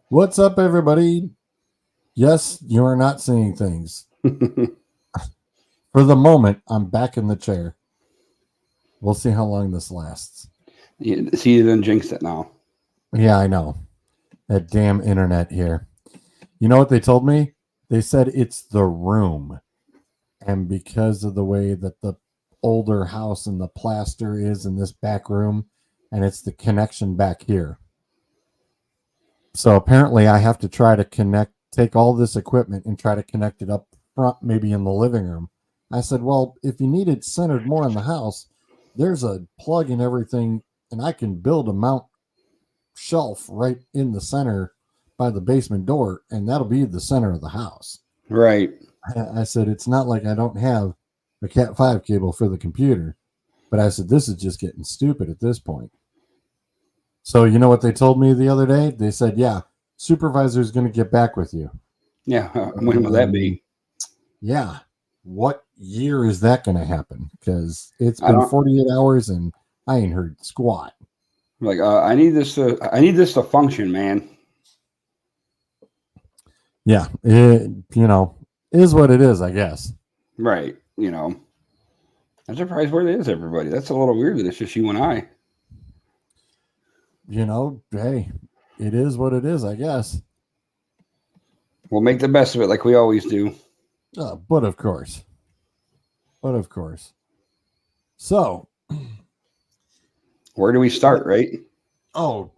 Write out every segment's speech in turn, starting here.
What's up, everybody? Yes, you are not seeing things. For the moment, I'm back in the chair. We'll see how long this lasts. See, you didn't jinx it now. Yeah, I know. That damn internet here. You know what they told me? They said it's the room. And because of the way that the older house and the plaster is in this back room, and it's the connection back here. So apparently, I have to try to take all this equipment and try to connect it up front, maybe in the living room. I said, well, if you need it centered more in the house, there's a plug and everything, and I can build a mount shelf right in the center by the basement door, and that'll be the center of the house. Right. I said, it's not like I don't have a Cat 5 cable for the computer, but I said, this is just getting stupid at this point. So, you know what they told me the other day? They said, yeah, supervisor's going to get back with you. Yeah. When will that be? Yeah. What year is that going to happen? Because it's been 48 hours and I ain't heard squat. Like, I need this to function, man. Yeah. It, is what it is, I guess. Right. I'm surprised where it is, everybody. That's a little weird that it's just you and I. Hey, it is what it is, I guess. We'll make the best of it like we always do. But of course. So, where do we start, right? Oh,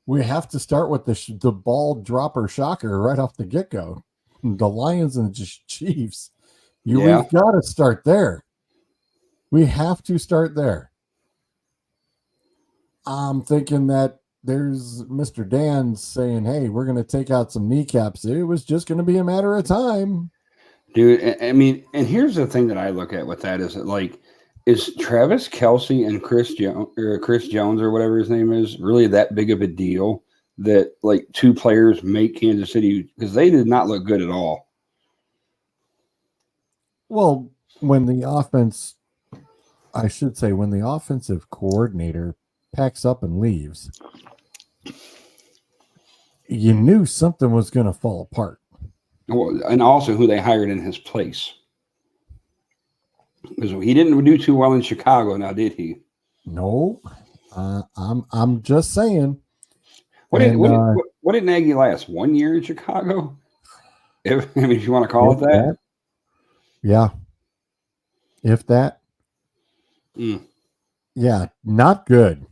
we have to start with the ball dropper shocker right off the get-go. The Lions and the Chiefs. We've got to start there. We have to start there. I'm thinking that there's Mr. Dan saying, hey, we're going to take out some kneecaps. It was just going to be a matter of time. Dude, I mean, and here's the thing that I look at with that is that, like, is Travis Kelce and Chris Jones or whatever his name is really that big of a deal that, like, two players make Kansas City? Because they did not look good at all. Well, when the offensive coordinator packs up and leaves, you knew something was going to fall apart. Well, and also who they hired in his place. Because he didn't do too well in Chicago, now did he? No, I'm just saying. What did Nagy last? 1 year in Chicago? If you want to call it that. Yeah. If that. Yeah, not good.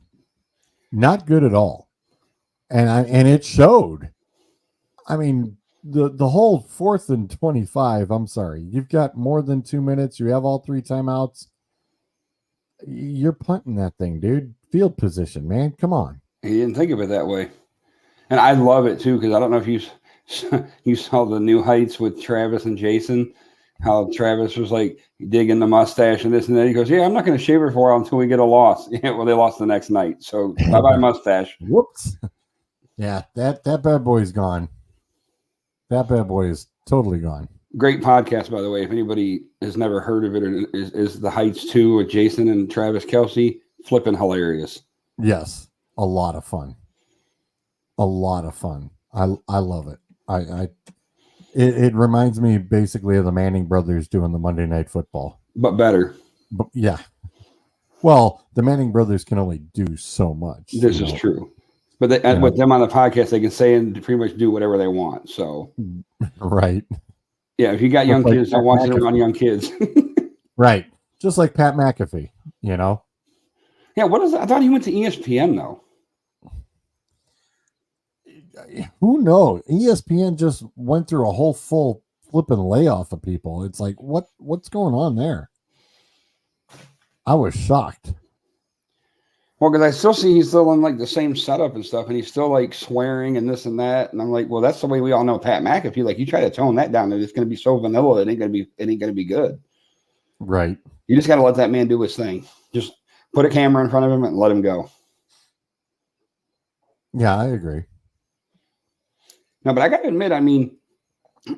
Not good at all. And it showed. I mean, the whole 4th and 25, I'm sorry. You've got more than 2 minutes. You have all 3 timeouts. You're punting that thing, dude. Field position, man. Come on. He didn't think of it that way. And I love it, too, because I don't know if you saw the New Heights with Travis and Jason, how Travis was, like, digging the mustache and this and that. He goes, yeah, I'm not going to shave it for a while until we get a loss. Yeah, well, they lost the next night. So, bye-bye mustache. Whoops. Yeah, that bad boy's gone. That bad boy is totally gone. Great podcast, by the way. If anybody has never heard of it, is The Heights 2 with Jason and Travis Kelce. Flipping hilarious. Yes, a lot of fun. A lot of fun. I love it. It reminds me basically of the Manning brothers doing the Monday Night Football. But better. But yeah. Well, the Manning brothers can only do so much. This is true. But with them on the podcast, they can say and pretty much do whatever they want. So, right. Yeah, if you got young kids, don't watch it around young kids. Right. Just like Pat McAfee, Yeah, what is that? I thought he went to ESPN, though. Who knows? ESPN just went through a whole full flipping layoff of people. It's like, what's going on there? I was shocked. Well, because I still see he's still in like the same setup and stuff, and he's still like swearing and this and that. And I'm like, well, that's the way we all know Pat McAfee. Like, you try to tone that down, and it's going to be so vanilla, it ain't going to be good. Right. You just got to let that man do his thing. Just put a camera in front of him and let him go. Yeah, I agree. No, but I got to admit, I mean,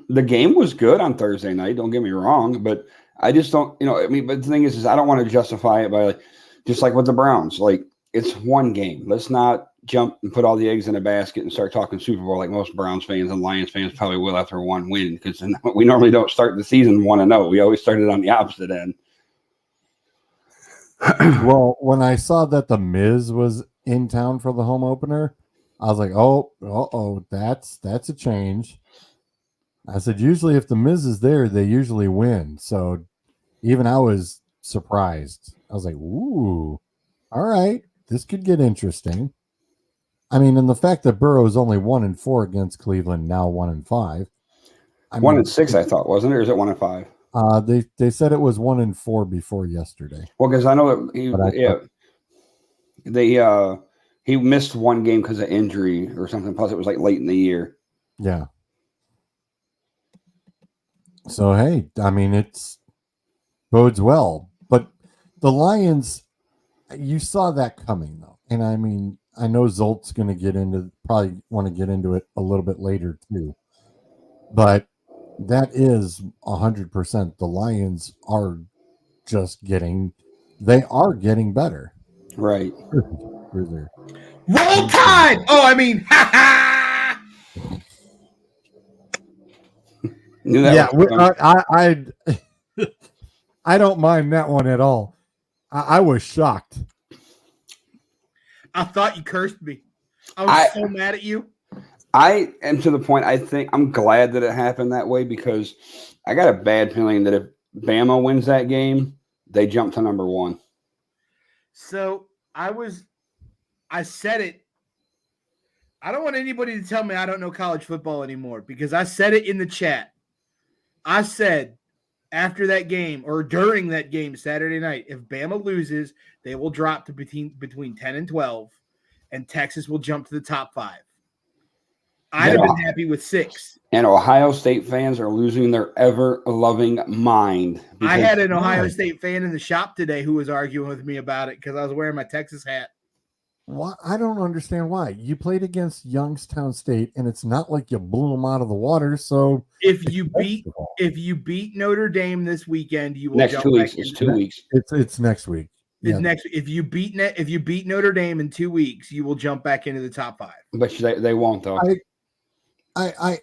the game was good on Thursday night. Don't get me wrong, but I just don't, but the thing is I don't want to justify it by just like with the Browns. Like, it's one game. Let's not jump and put all the eggs in a basket and start talking Super Bowl like most Browns fans and Lions fans probably will after one win, because we normally don't start the season 1-0. We always started on the opposite end. Well, when I saw that the Miz was in town for the home opener, I was like, oh, that's a change. I said, usually if the Miz is there, they usually win. So even I was surprised. I was like, ooh, all right, this could get interesting. I mean, and the fact that Burrow is only 1-4 against Cleveland, now 1-5. I mean, 1-6, I thought, wasn't it? Or is it 1-5? They said it was 1-4 before yesterday. Well, because I know that he missed one game because of injury or something. Plus, it was like late in the year. Yeah. So hey, I mean, it's bodes well, but the Lions, you saw that coming though, and I mean, I know Zolt's going to probably want to get into it a little bit later too, but that is 100%. The Lions are they are getting better. Right. Roll Tide! Oh, I mean, ha ha! Yeah, I don't mind that one at all. I was shocked. I thought you cursed me. I was so mad at you. I am to the point, I think I'm glad that it happened that way, because I got a bad feeling that if Bama wins that game, they jump to number 1. So I said it. I don't want anybody to tell me I don't know college football anymore, because I said it in the chat. I said after that game or during that game Saturday night, if Bama loses, they will drop to between 10 and 12, and Texas will jump to the top 5. I'd have been happy with 6. And Ohio State fans are losing their ever-loving mind. I had an Ohio State fan in the shop today who was arguing with me about it because I was wearing my Texas hat. Why? I don't understand why. You played against Youngstown State, and it's not like you blew them out of the water. So if you beat Notre Dame this weekend, you will next jump 2 weeks. back It's 2 weeks. It's next week. Yeah. If you beat Notre Dame in 2 weeks, you will jump back into the top 5. But they won't though. I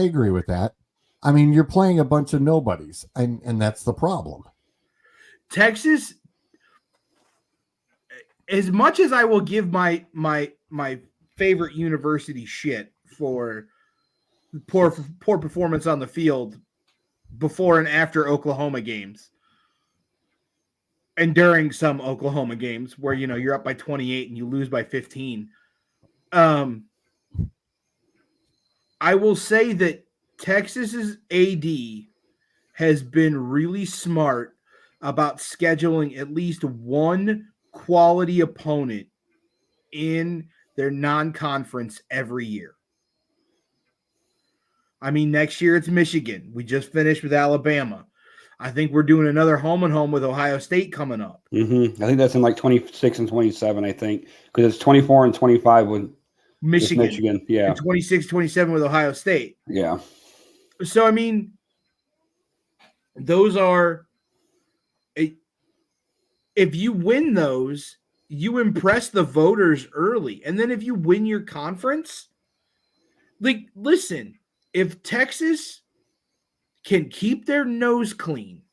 agree with that. I mean, you're playing a bunch of nobodies, and that's the problem. Texas, as much as I will give my favorite university shit for poor performance on the field before and after Oklahoma games, and during some Oklahoma games where you're up by 28 and you lose by 15, I will say that Texas's AD has been really smart about scheduling at least one quality opponent in their non-conference every year. I mean, next year it's Michigan. We just finished with Alabama. I think we're doing another home and home with Ohio State coming up. Mm-hmm. I think that's in like 26 and 27, I think, because it's 24 and 25 with Michigan. Yeah. And 26, 27 with Ohio State. Yeah. So, I mean, those are if you win those, you impress the voters early. And then if you win your conference, like, listen, if Texas can keep their nose clean,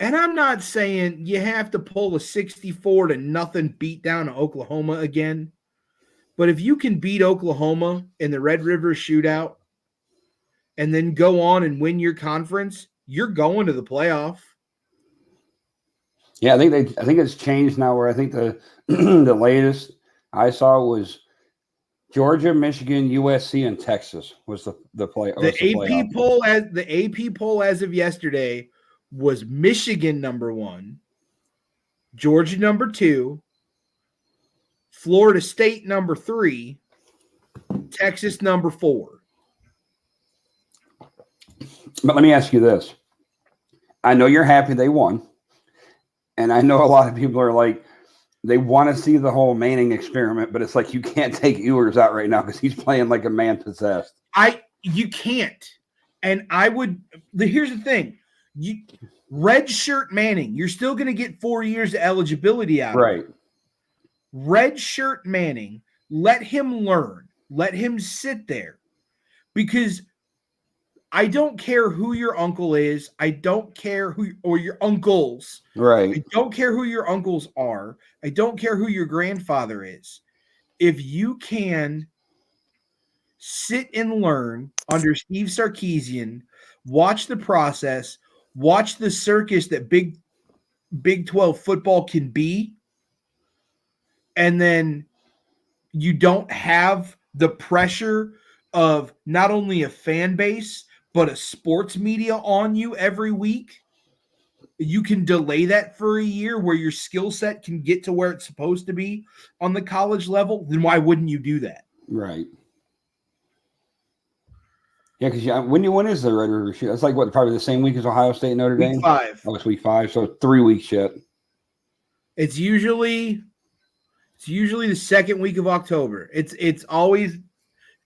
and I'm not saying you have to pull a 64-0 beat down to Oklahoma again, but if you can beat Oklahoma in the Red River Shootout and then go on and win your conference, you're going to the playoff. Yeah, I think it's changed now, where I think the the latest I saw was Georgia, Michigan, USC, and Texas was the play. The AP poll as of yesterday was Michigan number 1, Georgia number 2, Florida State number 3, Texas number 4. But let me ask you this. I know you're happy they won. And I know a lot of people are like, they want to see the whole Manning experiment, but it's like you can't take Ewers out right now because he's playing like a man possessed. You can't. And here's the thing. Redshirt Manning. You're still going to get 4 years of eligibility out of Right. him. Redshirt Manning. Let him learn. Let him sit there. Because I don't care who your uncle is. I don't care who, or your uncles. Right. I don't care who your uncles are. I don't care who your grandfather is. If you can sit and learn under Steve Sarkisian, watch the process, watch the circus that Big 12 football can be, and then you don't have the pressure of not only a fan base, but a sports media on you every week. You can delay that for a year where your skill set can get to where it's supposed to be on the college level. Then why wouldn't you do that? Right. Yeah, because when is the Red River Shoot? It's like what, probably the same week as Ohio State and Notre Dame? Week 5. Oh, it's week 5, so 3 weeks yet. It's usually the second week of October. It's always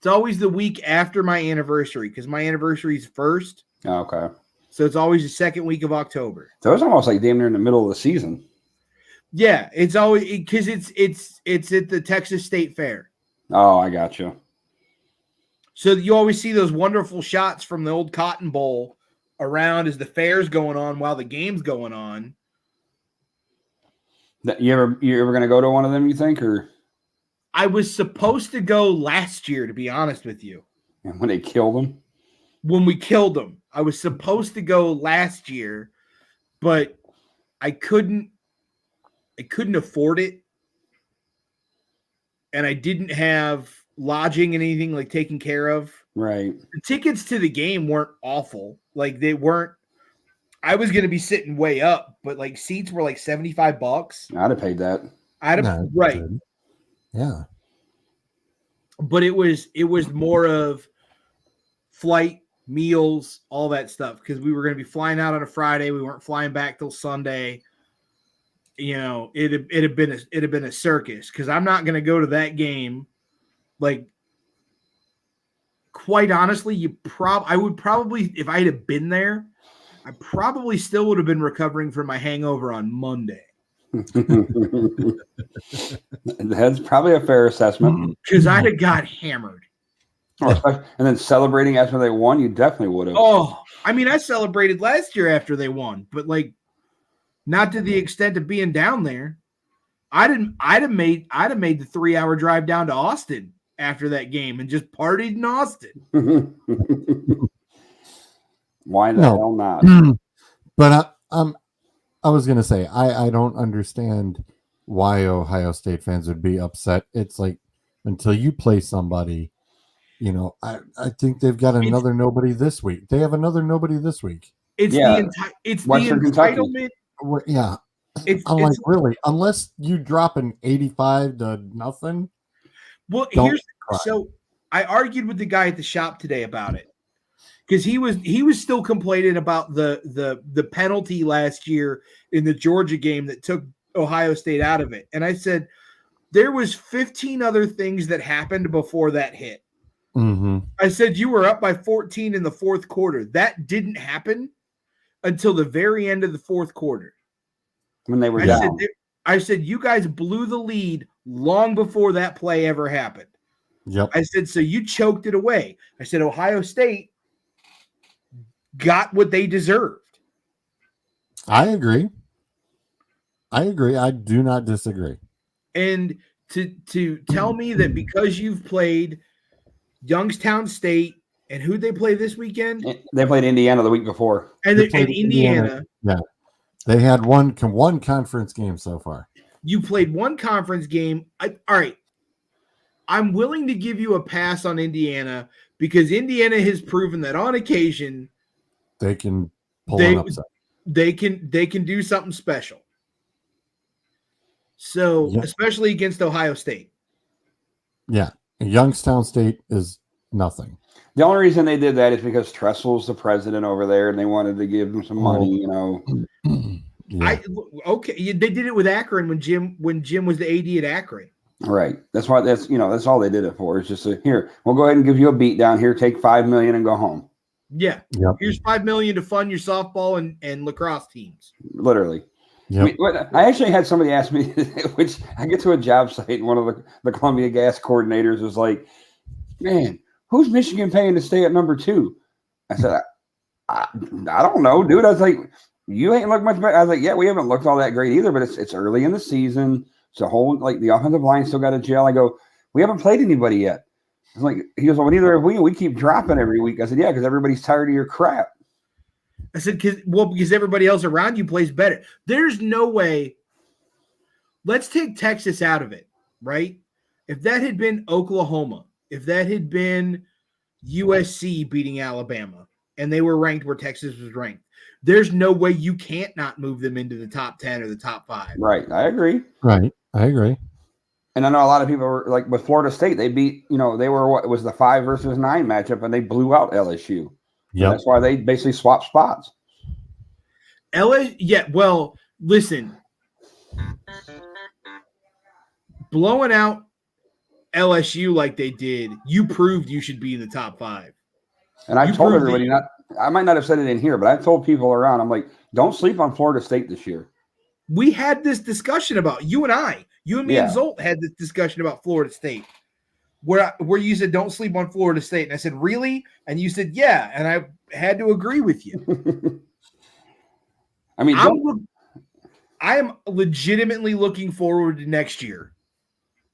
the week after my anniversary because my anniversary is first. Oh, okay. So it's always the second week of October. So it's almost like damn near in the middle of the season. Yeah, it's always because it's at the Texas State Fair. Oh, I got you. So you always see those wonderful shots from the old Cotton Bowl around as the fair's going on while the game's going on. You ever going to go to one of them, you think? Or I was supposed to go last year, to be honest with you. when they killed them? When we killed them. I was supposed to go last year, but I couldn't afford it. And I didn't have lodging and anything like taken care of. Right. The tickets to the game weren't awful. Like they weren't. I was going to be sitting way up, but like seats were like $75. I'd have paid that. Right. Good. Yeah. But it was more of flight, meals, all that stuff because we were going to be flying out on a Friday. We weren't flying back till Sunday. You know, it'd have been a circus because I'm not going to go to that game. Like, quite honestly, I would probably, if I had been there, I probably still would have been recovering from my hangover on Monday. That's probably a fair assessment. Because I'd have got hammered. And then celebrating after they won, you definitely would have. Oh, I mean, I celebrated last year after they won, but like, not to the extent of being down there. I'd have made the 3-hour drive down to Austin after that game and just partied in Austin. Why the hell not? But I was gonna say I don't understand why Ohio State fans would be upset. It's like until you play somebody, you know, I think they've got another nobody this week. They have another nobody this week. It's the entitlement. Yeah. I'm like, really? Unless you drop an 85 to nothing. Well, so I argued with the guy at the shop today about it because he was still complaining about the penalty last year in the Georgia game that took Ohio State out of it, and I said there was 15 other things that happened before that hit. Mm-hmm. I said you were up by 14 in the fourth quarter. That didn't happen until the very end of the fourth quarter. When they were down. I said, you guys blew the lead long before that play ever happened. Yep. I said, so you choked it away. I said, Ohio State got what they deserved. I agree. I do not disagree. And to tell me that because you've played Youngstown State, and who'd they play this weekend? They played Indiana the week before. And Indiana. Yeah. They had one conference game so far. You played one conference game. All right. I'm willing to give you a pass on Indiana because Indiana has proven that on occasion they can pull an upset. They can do something special. So, especially against Ohio State. Yeah. Youngstown State is nothing. The only reason they did that is because Tressel's the president over there, and they wanted to give him some money. You know. Yeah. They did it with Akron when Jim was the AD at Akron. Right. That's why. That's all they did it for. It's just here. We'll go ahead and give you a beat down here. Take $5 million and go home. Yeah. Yep. Here's $5 million to fund your softball and lacrosse teams. Literally. Yep. I actually had somebody ask me, which I get to a job site, and one of the Columbia Gas coordinators was like, "Man, who's Michigan paying to stay at number 2?" I said, I don't know, dude. I was like, you ain't look much better. I was like, yeah, we haven't looked all that great either, but it's early in the season. So the offensive line still got a gel. I go, we haven't played anybody yet. I was like, he goes, well, neither have we. We keep dropping every week. I said, yeah, because everybody's tired of your crap. I said, because everybody else around you plays better. There's no way. Let's take Texas out of it, right? If that had been Oklahoma, if that had been USC beating Alabama, and they were ranked where Texas was ranked, there's no way you can't not move them into the top 10 or the top 5. Right. I agree. Right. I agree. And I know a lot of people were like with Florida State, they beat, they were what it was the 5 versus 9 matchup, and they blew out LSU. Yeah. That's why they basically swapped spots. LSU, yeah, well, listen. Blowing out LSU like they did, you proved you should be in the top 5. And I told everybody I might not have said it in here, but I told people around, I'm like, don't sleep on Florida State this year. We had this discussion about you and me and Zolt had this discussion about Florida State where you said, don't sleep on Florida State. And I said, really? And you said, yeah. And I had to agree with you. I mean, I am legitimately looking forward to next year.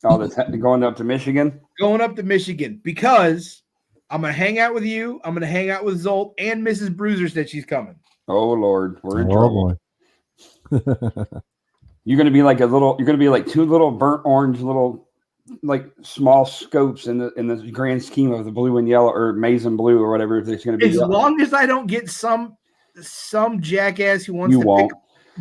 Oh, going up to Michigan? Going up to Michigan because I'm going to hang out with you. I'm going to hang out with Zolt, and Mrs. Bruiser said she's coming. Oh, Lord. We're in trouble. Boy. You're going to be like you're going to be like 2 little burnt orange, little like small scopes in the grand scheme of the blue and yellow or maize and blue or whatever. If there's going to be as long as I don't get some jackass who wants pick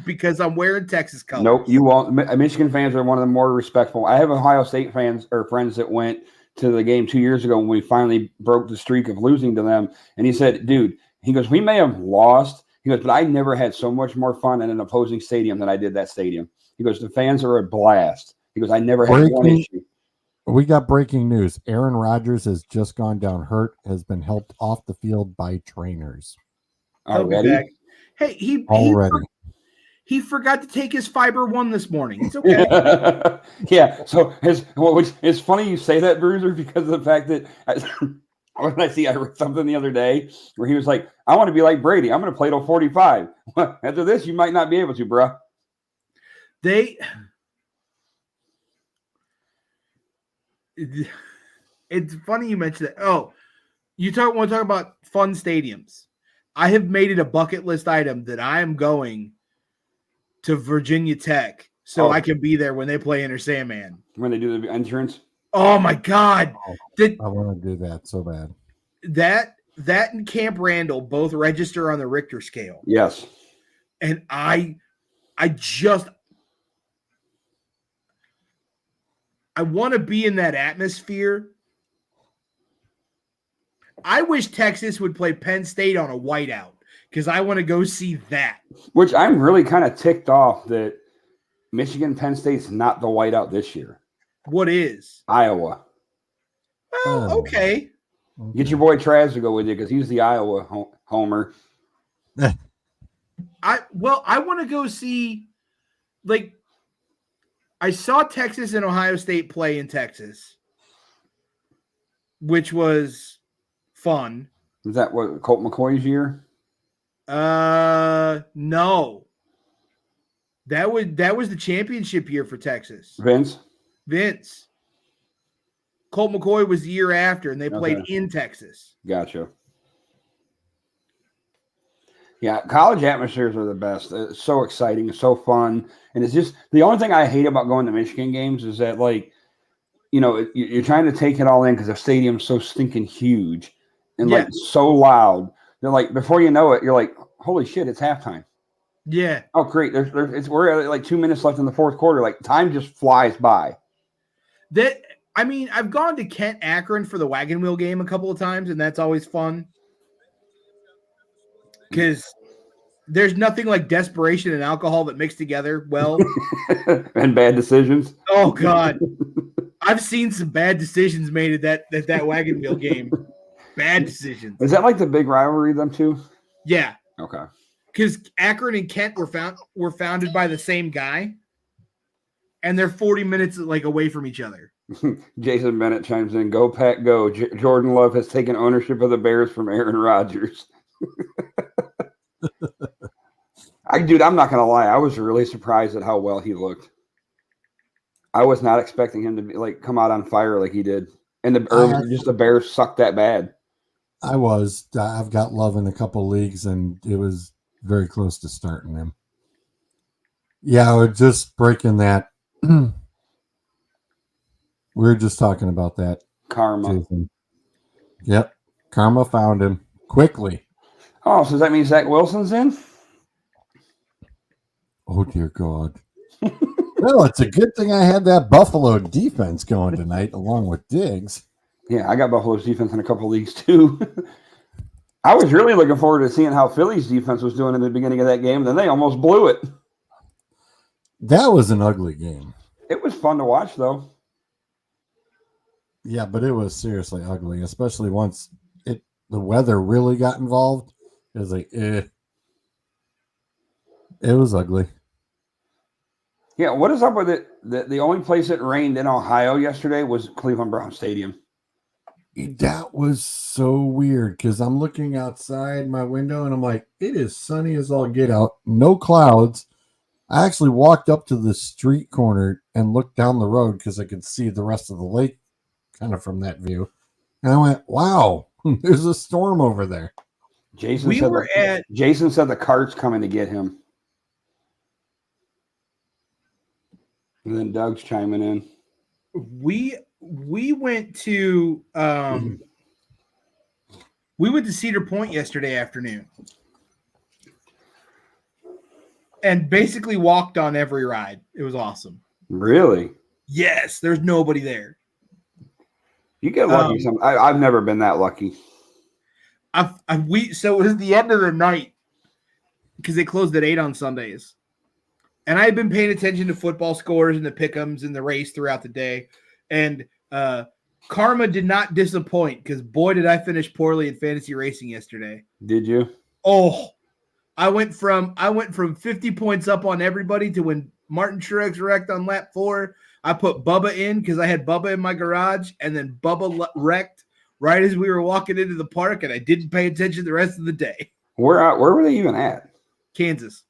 because I'm wearing Texas colors. Nope, you won't. Michigan fans are one of the more respectful. I have Ohio State fans or friends that went to the game 2 years ago when we finally broke the streak of losing to them. And he said, dude, he goes, we may have lost. He goes, but I never had so much more fun in an opposing stadium than I did that stadium. He goes, the fans are a blast. He goes, I never had one issue. We got breaking news. Aaron Rodgers has just gone down hurt, has been helped off the field by trainers. Already? Hey, he forgot to take his Fiber One this morning. It's okay. Yeah. So which is funny you say that, Bruiser, because of the fact that I read something the other day where he was like, I want to be like Brady. I'm going to play till 45. After this, you might not be able to, bro. It's funny you mentioned that. Oh, want to talk about fun stadiums. I have made it a bucket list item that I am going to Virginia Tech so I can be there when they play Enter Sandman. When they do the entrance? Oh, my God. I want to do that so bad. That and Camp Randall both register on the Richter scale. Yes. And I want to be in that atmosphere. I wish Texas would play Penn State on a whiteout because I want to go see that. Which I'm really kind of ticked off that Michigan Penn State's not the whiteout this year. What is? Iowa. Well, okay. Get your boy Traz to go with you because he's the Iowa homer. I want to go see, like, I saw Texas and Ohio State play in Texas, which was fun. Is that what Colt McCoy's year? No. That was the championship year for Texas. Vince. Colt McCoy was the year after, and they played in Texas. Gotcha. Yeah, college atmospheres are the best. It's so exciting, so fun, and it's just the only thing I hate about going to Michigan games is that, like, you're trying to take it all in because the stadium's so stinking huge and like so loud. They're like, before you know it, you're like, holy shit, it's halftime. Yeah. Oh, great. We're at like 2 minutes left in the fourth quarter. Like, time just flies by. I've gone to Kent Akron for the wagon wheel game a couple of times, and that's always fun. Because there's nothing like desperation and alcohol that mix together well. And bad decisions. Oh, God. I've seen some bad decisions made at that wagon wheel game. Bad decisions. Is that like the big rivalry, them two? Yeah. Okay. Because Akron and Kent were founded by the same guy, and they're 40 minutes like away from each other. Jason Bennett chimes in, "Go Pack, go!" Jordan Love has taken ownership of the Bears from Aaron Rodgers. Dude, I'm not gonna lie. I was really surprised at how well he looked. I was not expecting him to be like come out on fire like he did, and the Bears sucked that bad. I've got Love in a couple leagues, and it was very close to starting him. Yeah, we're just breaking that. We were just talking about that. Karma. Jason. Yep. Karma found him quickly. Oh, so does that mean Zach Wilson's in? Oh, dear God. Well, it's a good thing I had that Buffalo defense going tonight along with Diggs. Yeah, I got Buffalo's defense in a couple leagues too. I was really looking forward to seeing how Philly's defense was doing in the beginning of that game. Then they almost blew it. That was an ugly game. It was fun to watch, though. Yeah, but it was seriously ugly, especially once the weather really got involved. It was like, It was ugly. Yeah, what is up with it? The only place it rained in Ohio yesterday was Cleveland Brown Stadium. That was so weird because I'm looking outside my window and I'm like, it is sunny as all get out, no clouds. I actually walked up to the street corner and looked down the road because I could see the rest of the lake kind of from that view. And I went, wow, there's a storm over there. Jason said the cart's coming to get him. And then Doug's chiming in. We went to Cedar Point yesterday afternoon and basically walked on every ride. It was awesome. Really? Yes, there's nobody there. You get lucky. I've never been that lucky. So it was the end of the night because they closed at 8 on Sundays. And I had been paying attention to football scores and the pick'ems and the race throughout the day. And karma did not disappoint because, boy, did I finish poorly in fantasy racing yesterday. Did you? Oh, I went from 50 points up on everybody to when Martin Truex wrecked on lap 4. I put Bubba in because I had Bubba in my garage, and then Bubba wrecked right as we were walking into the park, and I didn't pay attention the rest of the day. Where were they even at? Kansas.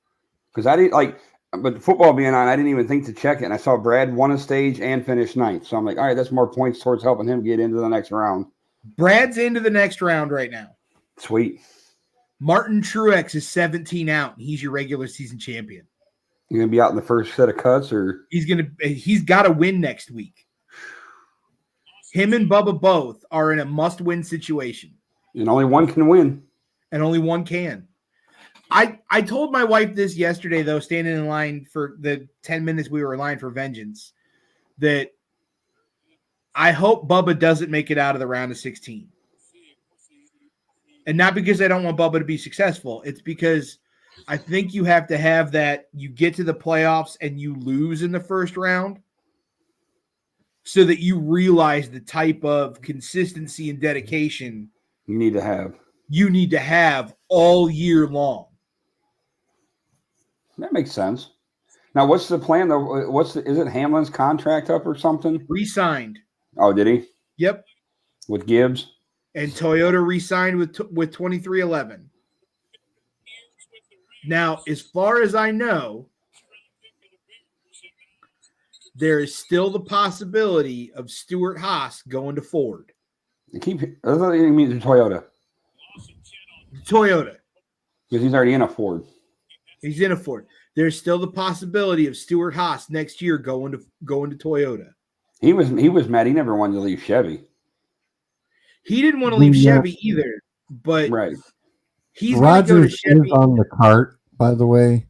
Because I didn't but football being on, I didn't even think to check it. And I saw Brad won a stage and finished 9th. So I'm like, all right, that's more points towards helping him get into the next round. Brad's into the next round right now. Sweet. Martin Truex is 17 out, and he's your regular season champion. You gonna be out in the first set of cuts, or he's got to win next week. Him and Bubba both are in a must-win situation, and only one can win. And only one can. I told my wife this yesterday, though, standing in line for the 10 minutes we were in line for Vengeance, that I hope Bubba doesn't make it out of the round of 16. And not because I don't want Bubba to be successful. It's because I think you have to have that you get to the playoffs and you lose in the first round so that you realize the type of consistency and dedication you need to have all year long. That makes sense. Now, what's the plan though? Is it Hamlin's contract up or something? Re-signed. Oh, did he? Yep. With Gibbs? And Toyota re-signed with 2311. Now, as far as I know, there is still the possibility of Stuart Haas going to Ford. I thought you mean the Toyota. Toyota. Because he's already in a Ford. He's in a Ford. There's still the possibility of Stuart Haas next year going to Toyota. He was mad. He never wanted to leave Chevy. He didn't want to leave Chevy either, but right. He's Rogers is on the cart, by the way.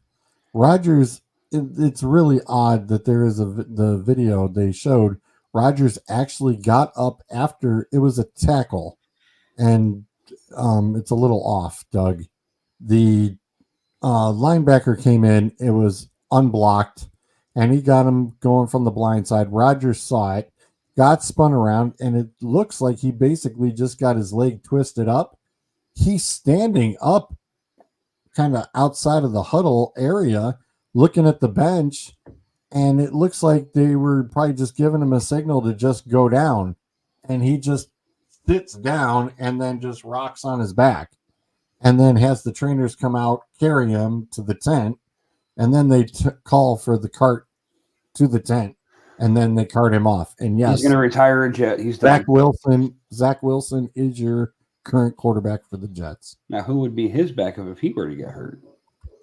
Rogers, it's really odd that there is the video they showed. Rogers actually got up after it was a tackle, and it's a little off, Doug. The linebacker came in, it was unblocked, and he got him going from the blind side. Rogers saw it, got spun around, and it looks like he basically just got his leg twisted up. He's standing up kind of outside of the huddle area looking at the bench, and it looks like they were probably just giving him a signal to just go down, and he just sits down and then just rocks on his back, and then has the trainers come out, carry him to the tent, and then they call for the cart to the tent, and then they cart him off. And yes, he's going to retire a Jet. He's done. Zach Wilson is your current quarterback for the Jets. Now, who would be his backup if he were to get hurt?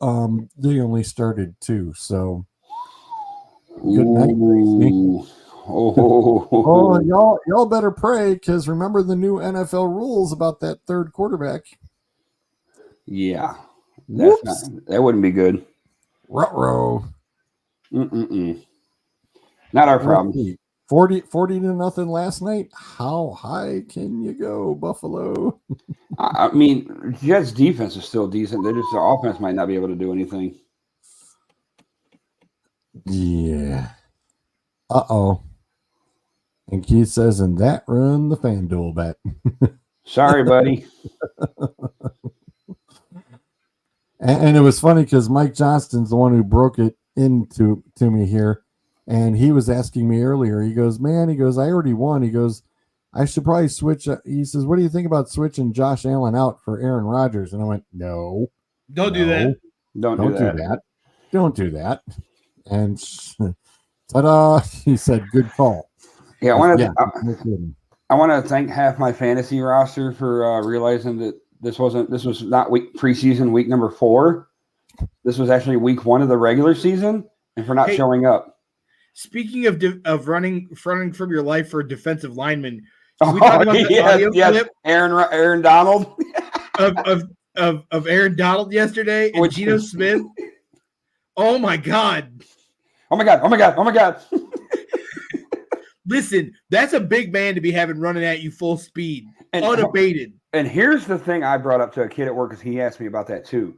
They only started 2, so good night, Gracie. Oh, y'all better pray, because remember the new NFL rules about that third quarterback. Yeah, that wouldn't be good. Ruh-roh. Not our problem. 40 to nothing last night. How high can you go, Buffalo? I mean, Jets' defense is still decent. Their offense might not be able to do anything. Yeah. Uh-oh. And Keith says, and that run the FanDuel bet. Sorry, buddy. And it was funny because Mike Johnston's the one who broke it into to me here. And he was asking me earlier. He goes, I already won. He goes, I should probably switch. He says, what do you think about switching Josh Allen out for Aaron Rodgers? And I went, no. Don't do that. Don't do that. Don't do that. And ta-da, he said, good call. Yeah, I want to thank half my fantasy roster for realizing that this was not preseason week number 4. This was actually week 1 of the regular season, and for not showing up. Speaking of running from your life for a defensive lineman, can we talk about the audio clip? Aaron Donald of Aaron Donald yesterday and Geno Smith. Oh my God! Oh my God! Listen, that's a big man to be having running at you full speed, unabated. And here's the thing I brought up to a kid at work because he asked me about that too.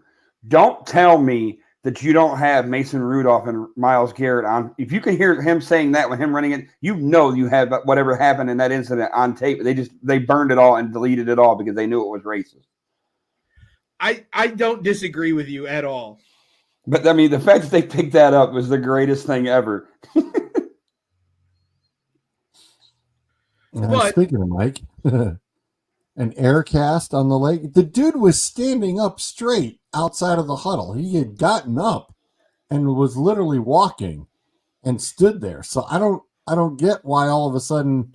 Don't tell me that you don't have Mason Rudolph and Myles Garrett on. If you can hear him saying that with him running it, you have whatever happened in that incident on tape. They burned it all and deleted it all because they knew it was racist. I don't disagree with you at all. But I mean, the fact that they picked that up was the greatest thing ever. Speaking of Mike, an air cast on the leg. The dude was standing up straight outside of the huddle. He had gotten up and was literally walking and stood there. So I don't get why all of a sudden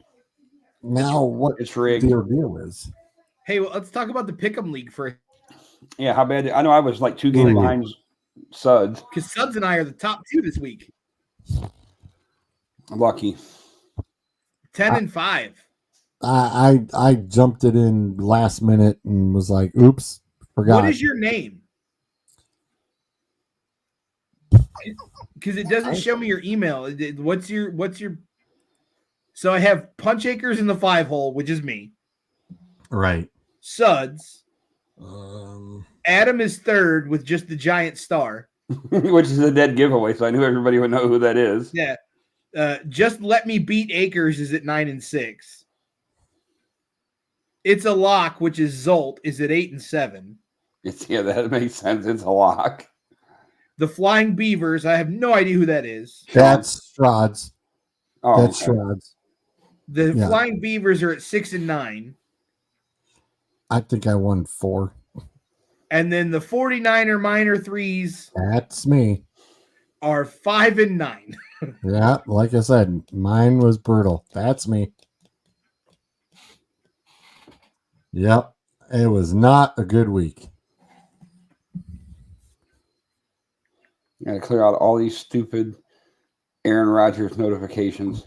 now what it's rigged. Their deal is. Hey, well, let's talk about the Pick'em League for. Yeah, how bad? I know I was like 2 games behind Suds. Because Suds and I are the top 2 this week. Lucky. 10-5. I jumped it in last minute and was like, oops, forgot. What is your name? Because it doesn't show me your email. What's your So I have Punch Acres in the 5 hole, which is me. Right. Suds. Adam is 3rd with just the giant star. Which is a dead giveaway, so I knew everybody would know who that is. Yeah. Just Let Me Beat Acres is at 9-6. It's a Lock, which is Zolt, is at 8-7. That makes sense. It's a lock. The Flying Beavers, I have no idea who that is. That's Strods. Oh, that's Strods. The Flying Beavers are at 6-9. I think I won 4. And then the 49er minor threes. That's me. Are 5-9. Yeah, like I said, mine was brutal. That's me. Yep, it was not a good week. Got to clear out all these stupid Aaron Rodgers notifications.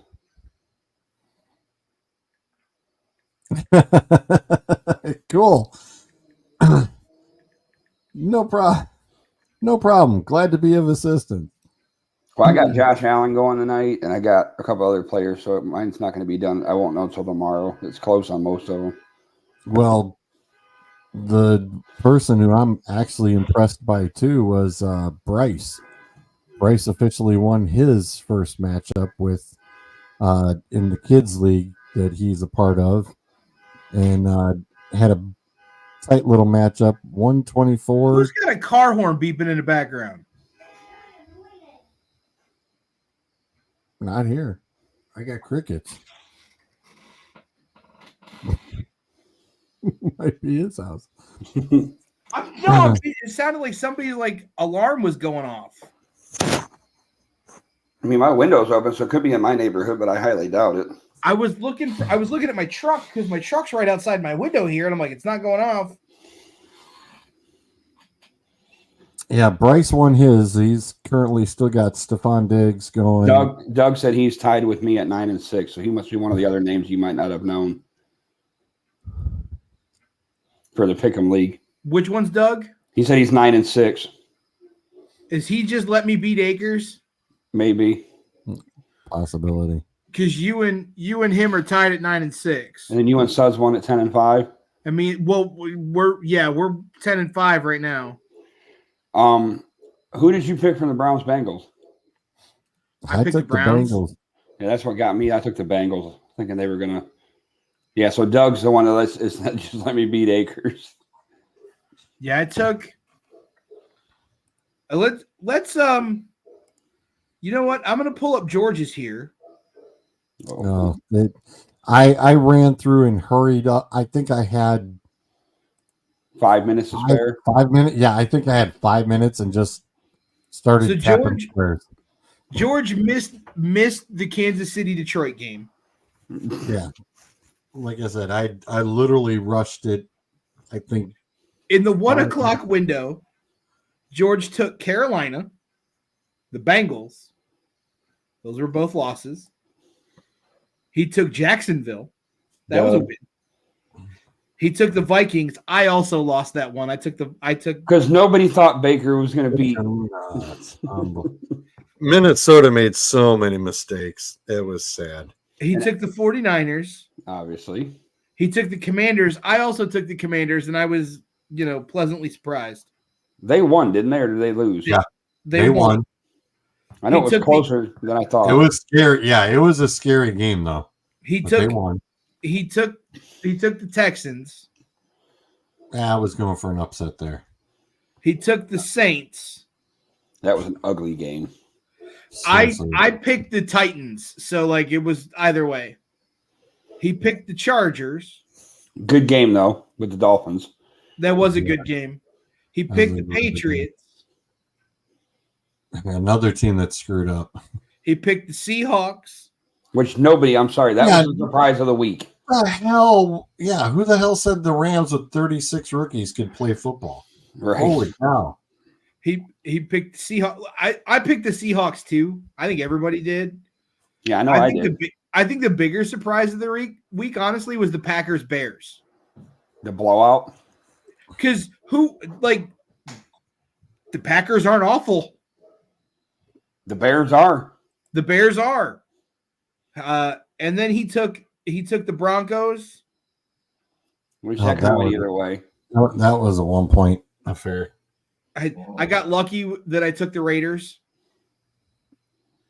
Cool. No problem. Glad to be of assistance. Well, I got Josh Allen going tonight, and I got a couple other players, so mine's not going to be done. I won't know until tomorrow. It's close on most of them. Well, the person who I'm actually impressed by, too, was Bryce. Bryce officially won his first matchup with in the kids league that he's a part of, and had a tight little matchup. 124. Who's got a car horn beeping in the background? Not here. I got crickets. Might be his house. It sounded like somebody's like alarm was going off. I mean, my window's open, so it could be in my neighborhood, but I highly doubt it. I was looking at my truck because my truck's right outside my window here, and I'm like, it's not going off. Yeah, Bryce won his. He's currently still got Stephon Diggs going. Doug said he's tied with me at 9-6, so he must be one of the other names you might not have known for the Pick'em League. Which one's Doug? He said he's 9-6. Is he just let me beat Akers? Maybe. Possibility. Because you and him are tied at 9-6. And then you and Suds won at 10-5. I mean, well, we're 10-5 right now. Who did you pick from the Browns Bengals? I took the Bengals. Yeah, that's what got me. I took the Bengals, thinking they were gonna. Yeah, so Doug's the one that just let me beat Akers. Yeah, I took. Let's you know what? I'm gonna pull up George's here. I ran through and hurried up. I think I had 5 minutes to spare. 5 minutes. Yeah, I think I had 5 minutes and just started tapping squares. George missed the Kansas City Detroit game. Yeah, like I said, I literally rushed it. I think in the 1 o'clock window, George took Carolina, the Bengals. Those were both losses. He took Jacksonville. That was a win. He took the Vikings. I also lost that one. I took because nobody thought Baker was going to beat. Minnesota made so many mistakes. It was sad. He took the 49ers. Obviously. He took the Commanders. I also took the Commanders, and I was, pleasantly surprised. They won, didn't they, or did they lose? Yeah, they won. I know it was closer than I thought. It was scary. Yeah, it was a scary game, though. They won. He took the Texans. Yeah, I was going for an upset there. He took the Saints. That was an ugly game. I picked the Titans, so it was either way. He picked the Chargers. Good game though with the Dolphins. That was a good game. He picked the Patriots. Another team that screwed up. He picked the Seahawks. Which nobody, I'm sorry, that was the surprise of the week. The hell? Yeah, who the hell said the Rams with 36 rookies could play football? Right. Holy cow. He picked the Seahawks. I picked the Seahawks too. I think everybody did. Yeah, I know I did. I think the bigger surprise of the week, honestly, was the Packers-Bears. The blowout? Because the Packers aren't awful. The Bears are. The Bears are. And then he took the Broncos. Which that could win either way. That was a 1 point affair. I got lucky that I took the Raiders.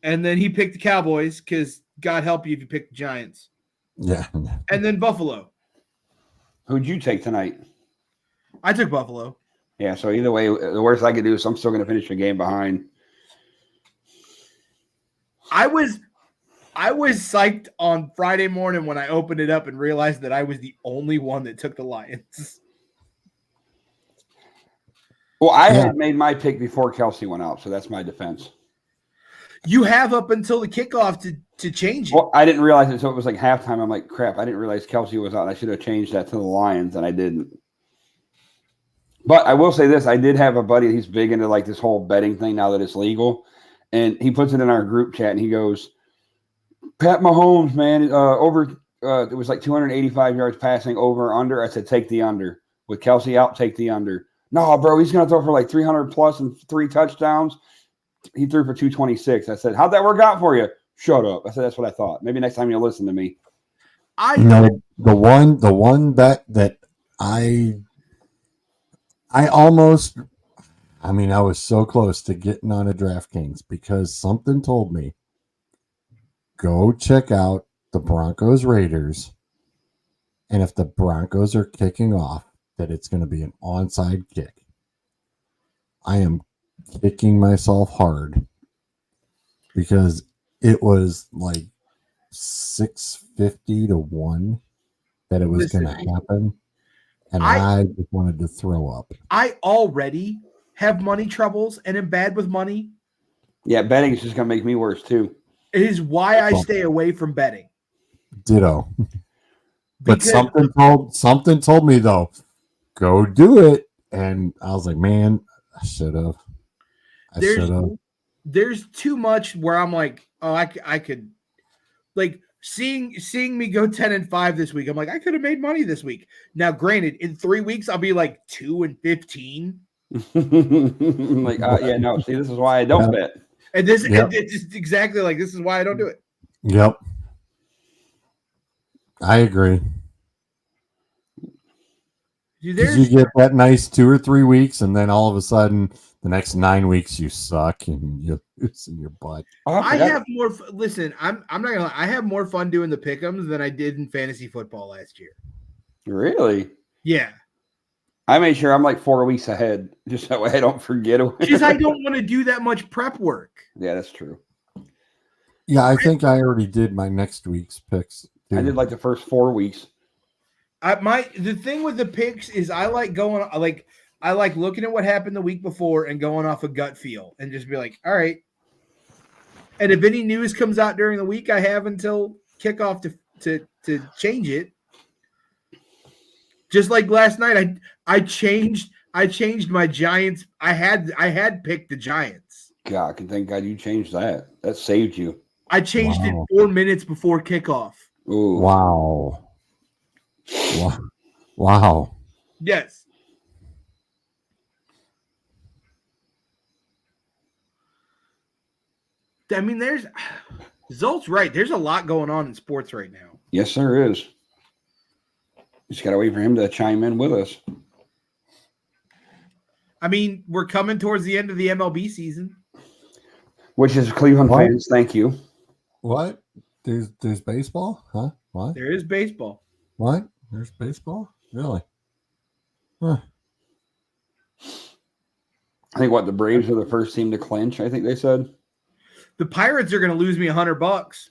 And then he picked the Cowboys because God help you if you pick the Giants. Yeah. And then Buffalo. Who'd you take tonight? I took Buffalo. Yeah, so either way, the worst I could do is I'm still going to finish the game behind. I was psyched on Friday morning when I opened it up and realized that I was the only one that took the Lions. Well, I had made my pick before Kelsey went out, so that's my defense. You have up until the kickoff to change it. Well, I didn't realize it, so it was like halftime. I'm like, crap, I didn't realize Kelsey was out. I should have changed that to the Lions, and I didn't. But I will say this. I did have a buddy. He's big into this whole betting thing now that it's legal. And he puts it in our group chat, and he goes, Pat Mahomes, man, it was 285 yards passing over or under. I said, take the under. With Kelsey out, take the under. No, bro, he's going to throw for 300 plus and 3 touchdowns. He threw for 226. I said, how'd that work out for you? Shut up. I said, that's what I thought. Maybe next time you'll listen to me. The one bet that I almost, I was so close to getting on a DraftKings because something told me go check out the Broncos Raiders. And if the Broncos are kicking off, that it's going to be an onside kick. I am kicking myself hard because it was like 650 to 1 that it was going to Listen, happen. And I- I just wanted to throw up. I already have money troubles and am bad with money. Yeah, betting is just gonna make me worse too. It is why I stay away from betting. Ditto. But Because something told me though, go do it. And I was like, man, I should have. there's too much where I'm like, oh, I could, like, seeing me go 10-5 this week. I'm like, I could have made money this week. Now, granted, in 3 weeks I'll be like 2-15. Like, yeah, no. See, this is why I don't bet. And this Yep. it's exactly like this is why I don't do it. Yep. I agree. Dude, Because you get that nice 2 or 3 weeks, and then all of a sudden, the next 9 weeks you suck and you're losing your butt. I have more. Listen, I'm not gonna lie. I have more fun doing the pick'ems than I did in fantasy football last year. Really? Yeah, I made sure I'm like 4 weeks ahead, just that way I don't forget. because I don't want to do that much prep work. Yeah, that's true. Yeah, I think I already did my next week's picks. I did like the first 4 weeks. The thing with the picks is I like looking at what happened the week before and going off a gut feel and just be like, all right. And if any news comes out during the week, I have until kickoff to change it. Just like last night, I changed my Giants. I had picked the Giants. God, thank God you changed that. That saved you. I changed it 4 minutes before kickoff. Ooh. Wow. Wow. Yes. I mean, Zolt's right. There's a lot going on in sports right now. Yes, there is. Just got to wait for him to chime in with us. I mean, we're coming towards the end of the MLB season. Which is Cleveland fans. Thank you. What? There's baseball? Huh? What? There is baseball. What? There's baseball? Really? Huh. I think the Braves are the first team to clinch, I think they said. The Pirates are going to lose me $100.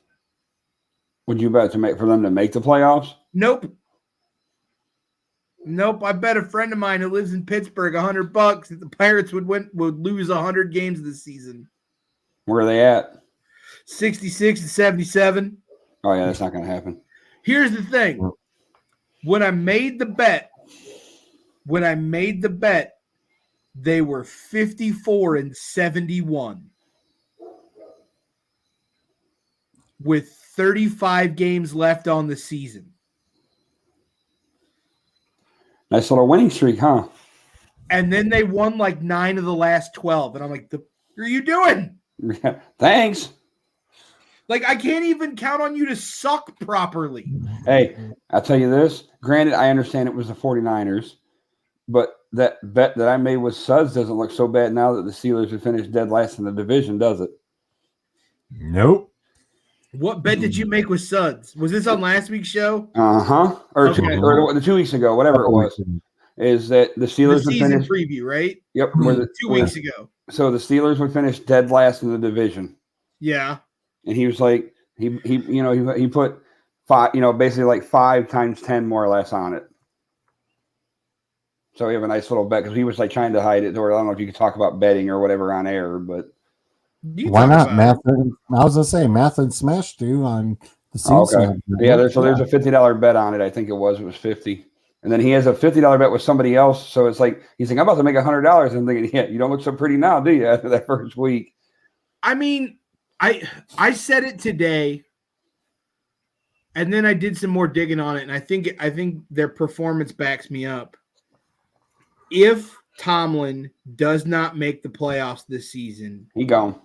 Would you bet for them to make the playoffs? Nope. I bet a friend of mine who lives in Pittsburgh $100 that the Pirates would lose 100 games this season. Where are they at? 66 and 77. Oh yeah, that's not going to happen. Here's the thing. When I made the bet, they were 54 and 71 with 35 games left on the season. Nice little winning streak, huh? And then they won like 9 of the last 12. And I'm like, what are you doing? Thanks. Like, I can't even count on you to suck properly. Hey, I'll tell you this. Granted, I understand it was the 49ers, but that bet that I made with Suds doesn't look so bad now that the Steelers have finished dead last in the division, does it? Nope. What bet did you make with Suds? Was this on last week's show? Uh-huh. Or, Okay. or 2 weeks ago, whatever it was. Is that the Steelers The would season finish preview, right? Yep. 2 weeks ago. So the Steelers would finish dead last in the division. Yeah. And he was like, he put 5, basically like 5 times 10 more or less on it. So we have a nice little bet because he was like trying to hide it. Or I don't know if you could talk about betting or whatever on air, but why not? Math. I was gonna say Math and Smash do on the scene. Okay. Yeah, there's a $50 bet on it. I think it was 50. And then he has a $50 bet with somebody else. So it's like he's like, I'm about to make $100. I'm thinking, yeah, you don't look so pretty now, do you? After that first week. I mean, I said it today, and then I did some more digging on it, and I think their performance backs me up. If Tomlin does not make the playoffs this season, He gone.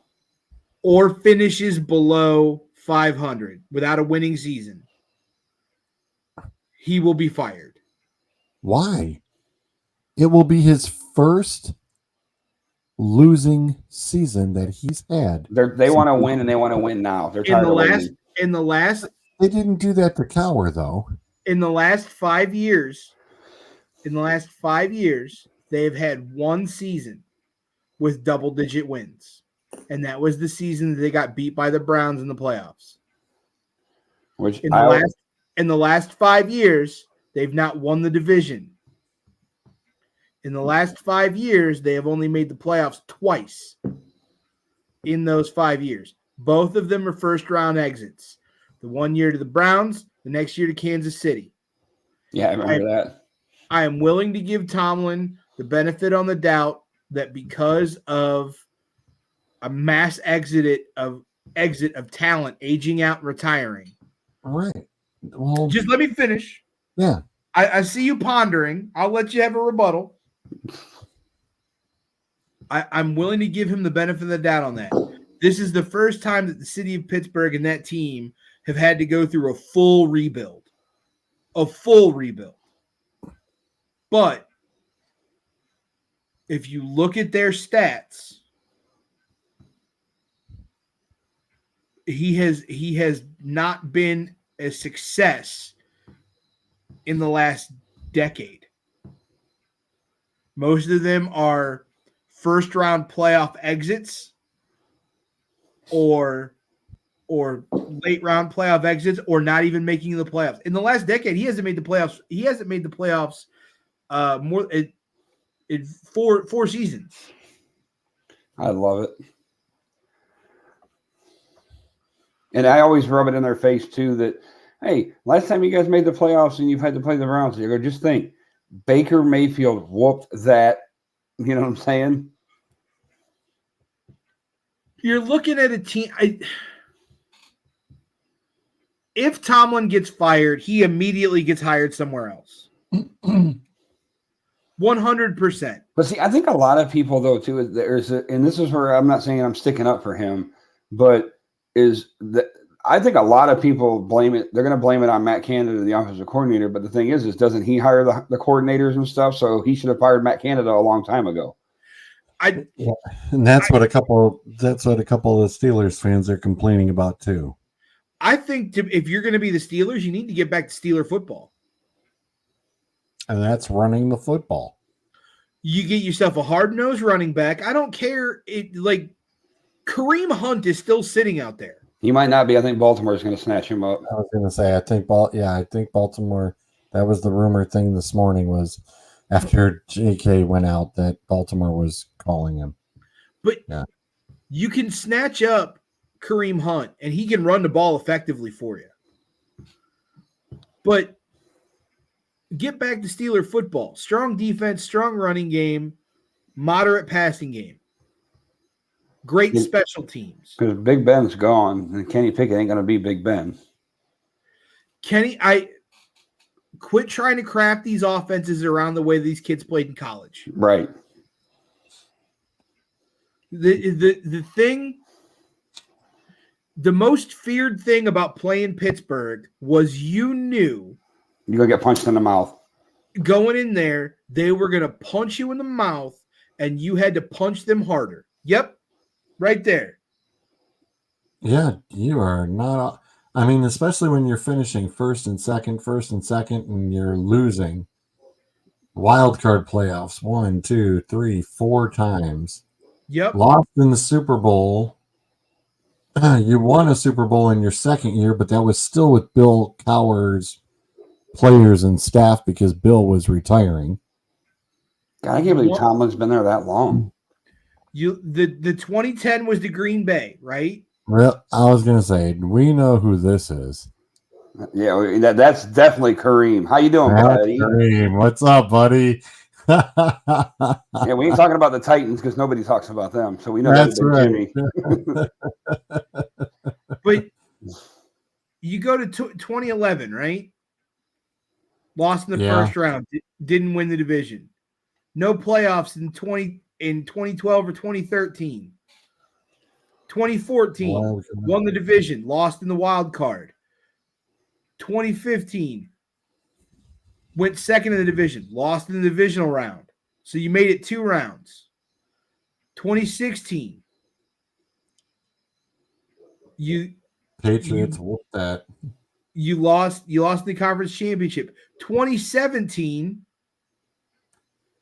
or finishes below 500 without a winning season, he will be fired. Why? It will be his first losing season that he's had. They want to win, and they want to win now. They're tired of waiting. in the last They didn't do that to Cower, though. in the last 5 years, they have had one season with double-digit wins, and that was the season that they got beat by the Browns in the playoffs. Which In the last 5 years, they've not won the division. In the last 5 years, they have only made the playoffs twice. In those 5 years, both of them are first-round exits. The 1 year to the Browns, the next year to Kansas City. I remember that. I am willing to give Tomlin the benefit on the doubt that because of a mass exit of talent aging out and retiring. All right. Well, Just let me finish. yeah. I see you pondering. I'll let you have a rebuttal. I'm willing to give him the benefit of the doubt on that. This is the first time that the city of Pittsburgh and that team have had to go through a full rebuild. But if you look at their stats, he has not been a success in the last decade. Most of them are first round playoff exits or late round playoff exits or not even making the playoffs. In the last decade, he hasn't made the playoffs. He hasn't made the playoffs more in four seasons. I love it. And I always rub it in their face too that, hey, last time you guys made the playoffs and you've had to play the Browns, you go, just think, Baker Mayfield whooped that. You know what I'm saying? You're looking at a team. If Tomlin gets fired, he immediately gets hired somewhere else. 100%. But see, I think a lot of people, though, too, and this is where I'm not saying I'm sticking up for him, but is that I think a lot of people blame it. They're going to blame it on Matt Canada, the offensive coordinator. But the thing is doesn't he hire the coordinators and stuff? So he should have fired Matt Canada a long time ago. And that's what a couple of the Steelers fans are complaining about too. I think if you're going to be the Steelers, you need to get back to Steeler football. And that's running the football. You get yourself a hard-nosed running back. I don't care. Kareem Hunt is still sitting out there. He might not be. I think Baltimore is going to snatch him up. I was going to say, I think Baltimore. That was the rumor thing this morning. Was after J.K. went out that Baltimore was calling him. But you can snatch up Kareem Hunt, and he can run the ball effectively for you. But get back to Steeler football. Strong defense, strong running game, moderate passing game. Great special teams. Because Big Ben's gone, and Kenny Pickett ain't going to be Big Ben. I quit trying to craft these offenses around the way these kids played in college. Right. The most feared thing about playing Pittsburgh was you knew you're going to get punched in the mouth. Going in there, they were going to punch you in the mouth, and you had to punch them harder. Yep. Right there. Yeah, you are not. I mean, especially when you're finishing first and second, and you're losing wild card playoffs 1, 2, 3, 4 times. Yep. Lost in the Super Bowl. You won a Super Bowl in your second year, but that was still with Bill Cowher's players and staff because Bill was retiring. God, I can't believe Tomlin's been there that long. The 2010 was the Green Bay, right? I was going to say, we know who this is. Yeah, that's definitely Kareem. How you doing, buddy? Kareem. What's up, buddy? Yeah, we ain't talking about the Titans because nobody talks about them, so we know that's right. Jimmy. But you go to 2011, right? Lost in the first round, didn't win the division. No playoffs in 2012 or 2013. 2014, won the division, lost in the wild card. 2015, went second in the division, lost in the divisional round. So you made it 2 rounds. 2016, you Patriots whooped that. You lost the conference championship. 2017,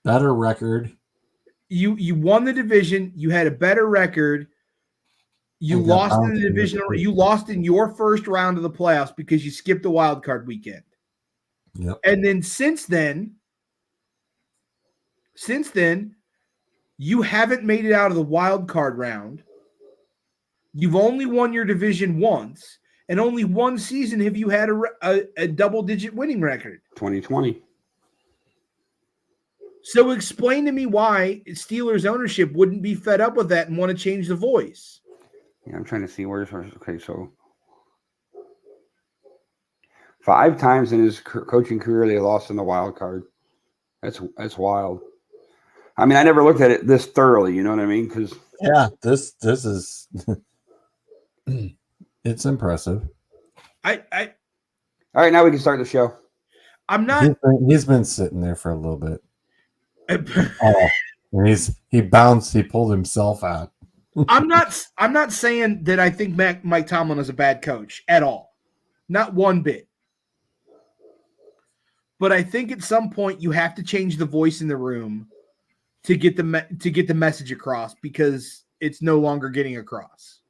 Better record. you won the division. You had a better record. You And got lost in bounced the in the division. division. You lost in your first round of the playoffs because you skipped the wild card weekend. Yep. And then since then, you haven't made it out of the wild card round. You've only won your division once, and only one season have you had a double-digit winning record. 2020. So explain to me why Steelers ownership wouldn't be fed up with that and want to change the voice. Yeah, I'm trying to see where's okay. So 5 times in his coaching career, they lost in the wild card. That's wild. I mean, I never looked at it this thoroughly. You know what I mean? Because Yeah, this is it's impressive. I all right, now we can start the show. I'm not. He's been sitting there for a little bit. Oh, and he bounced. He pulled himself out. I'm not saying that I think Mike Tomlin is a bad coach at all, not one bit. But I think at some point you have to change the voice in the room to get the message across, because it's no longer getting across.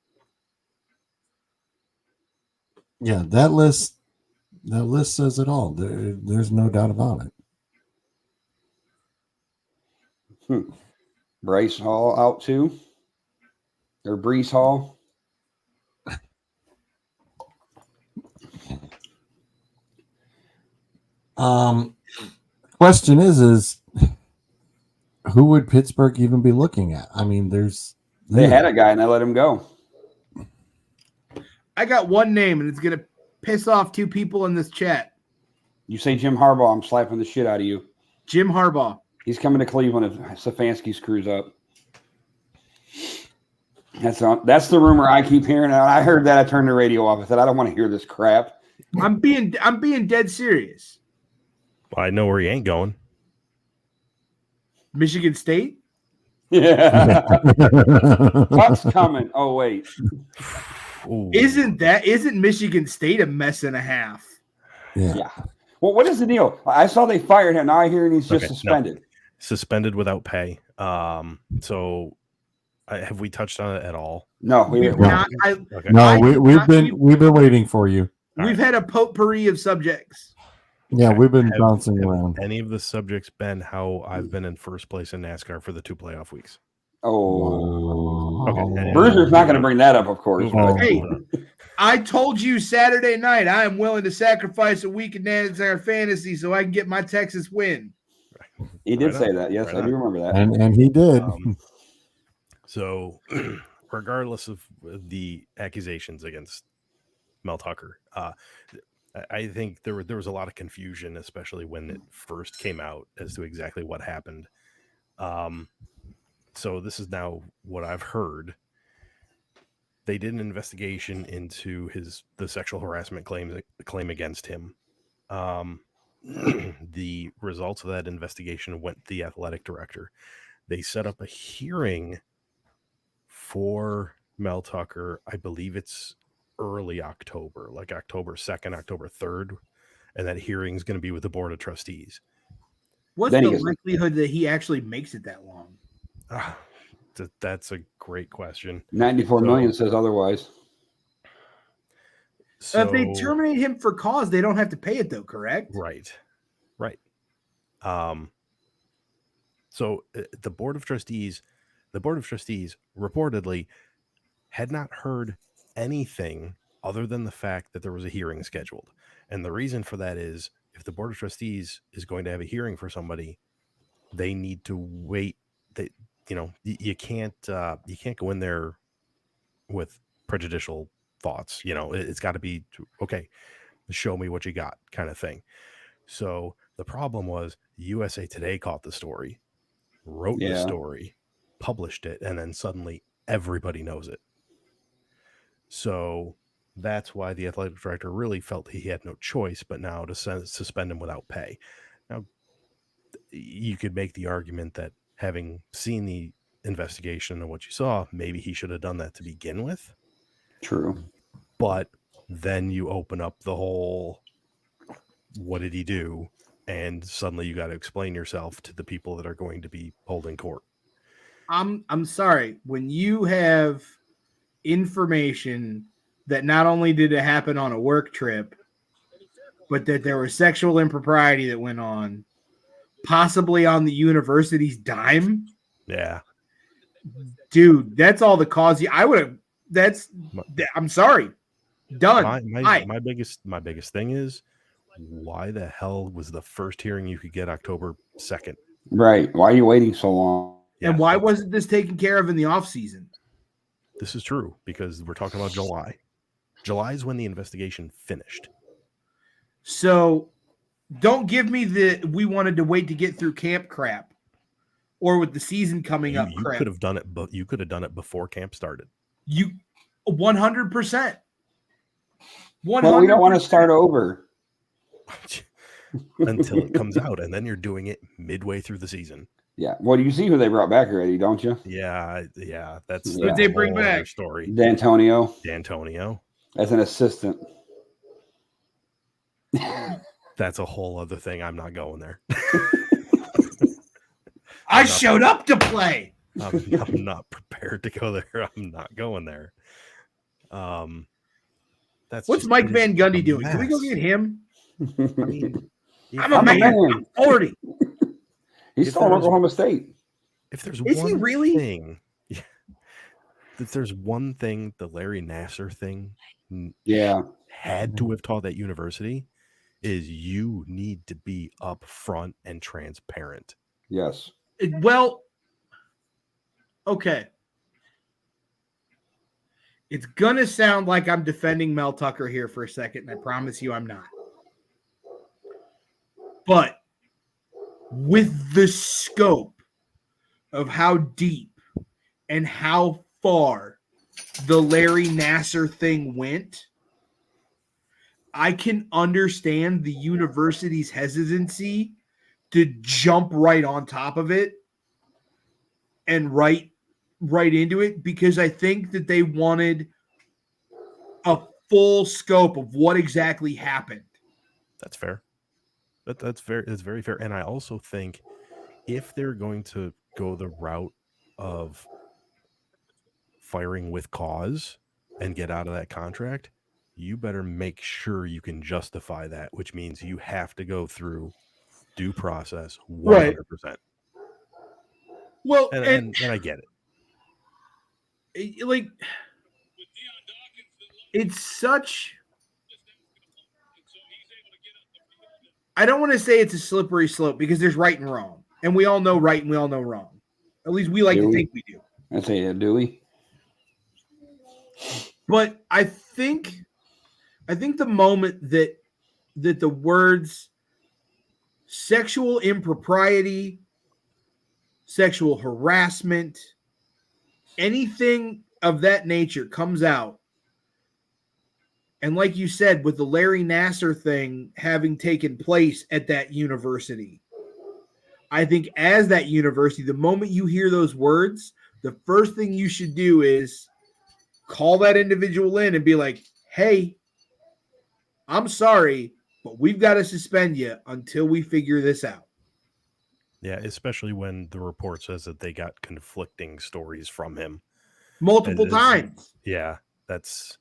Yeah, that list says it all. There's no doubt about it. Bryce Hall out too, or Brees Hall. Question is who would Pittsburgh even be looking at? I mean, They had a guy and they let him go. I got one name, and it's gonna piss off 2 people in this chat. You say Jim Harbaugh, I'm slapping the shit out of you. Jim Harbaugh. He's coming to Cleveland if Stefanski screws up. That's the rumor I keep hearing. I heard that. I turned the radio off. I said, I don't want to hear this crap. I'm being dead serious. Well, I know where he ain't going. Michigan State? Yeah. Buck's coming. Oh, wait. Ooh. Isn't Michigan State a mess and a half? Yeah. Well, what is the deal? I saw they fired him. Now I hear he's just suspended. No. Suspended without pay. So have we touched on it at all? No, We've not. Okay. No, we've been waiting for you. We've had a potpourri of subjects. Yeah, Okay. we've been bouncing around. Any of the subjects been how I've been in first place in NASCAR for the 2 playoff weeks? Oh. Okay. Bruiser's not going to bring that up, of course. Moving on. Hey, I told you Saturday night I am willing to sacrifice a week of NASCAR fantasy so I can get my Texas win. He did Right say on. that. Yes, Right I on. do remember that. And he did. So regardless of the accusations against Mel Tucker, I think there was a lot of confusion, especially when it first came out, as to exactly what happened. So this is now what I've heard. They did an investigation into the sexual harassment claim against him. The results of that investigation went to the athletic director. They set up a hearing for Mel Tucker. I believe it's early October, like October 2nd, October 3rd. And that hearing is going to be with the board of trustees. What's Then he the gets- likelihood that he actually makes it that long? That's a great question. 94 million says otherwise. So, If they terminate him for cause, they don't have to pay it, though, correct? Right. So the board of trustees reportedly had not heard anything other than the fact that there was a hearing scheduled. And the reason for that is, if the board of trustees is going to have a hearing for somebody, they need to wait. That, you can't go in there with prejudicial thoughts. It's got to be, okay, show me what you got, kind of thing. So the problem was USA Today caught the story, wrote the story, published it, and then suddenly everybody knows it. So that's why the athletic director really felt he had no choice but now to suspend him without pay. Now, you could make the argument that, having seen the investigation and what you saw, maybe he should have done that to begin with. True. But then you open up the whole, what did he do? And suddenly you got to explain yourself to the people that are going to be holding court. I'm sorry. When you have information that not only did it happen on a work trip, but that there was sexual impropriety that went on, possibly on the university's dime, Yeah. dude, that's all the cause. I would have. I'm sorry. Done. My biggest thing is, why the hell was the first hearing you could get October 2nd? Right. Why are you waiting so long? And why wasn't this taken care of in the off season? This is true because we're talking about July. July is when the investigation finished. So don't give me we wanted to wait to get through camp crap or with the season coming up. You could have done it, but you could have done it before camp started. You 100%. Well, we don't want to start over until it comes out, and then you're doing it midway through the season. Yeah. Well, you see who they brought back already, don't you? Yeah. That's who they bring back? Story. D'Antonio as an assistant. That's a whole other thing. I'm not going there. I showed up to play. I'm not prepared to go there. I'm not going there. What's Mike Van Gundy doing? Can we go get him? I mean, I'm a man. I'm 40. He's still in Oklahoma State. If there's is one he really? Thing, if there's one thing the Larry Nassar thing, had to have taught that university, is you need to be upfront and transparent. Yes. Well, okay. It's going to sound like I'm defending Mel Tucker here for a second, and I promise you I'm not. But with the scope of how deep and how far the Larry Nassar thing went, I can understand the university's hesitancy to jump right on top of it and right into it, because I think that they wanted a full scope of what exactly happened. That's fair. That's very fair. And I also think if they're going to go the route of firing with cause and get out of that contract, you better make sure you can justify that, which means you have to go through due process 100%. Right. Well, and I get it. Like, it's such... I don't want to say it's a slippery slope because there's right and wrong. And we all know right and we all know wrong. At least we like to think we do. I say, do we? But I think the moment that the words sexual impropriety, sexual harassment, anything of that nature comes out, and like you said, with the Larry Nassar thing having taken place at that university, I think as that university, the moment you hear those words, the first thing you should do is call that individual in and be like, hey, I'm sorry, but we've got to suspend you until we figure this out. Yeah, especially when the report says that they got conflicting stories from him. Multiple times. Yeah, that's...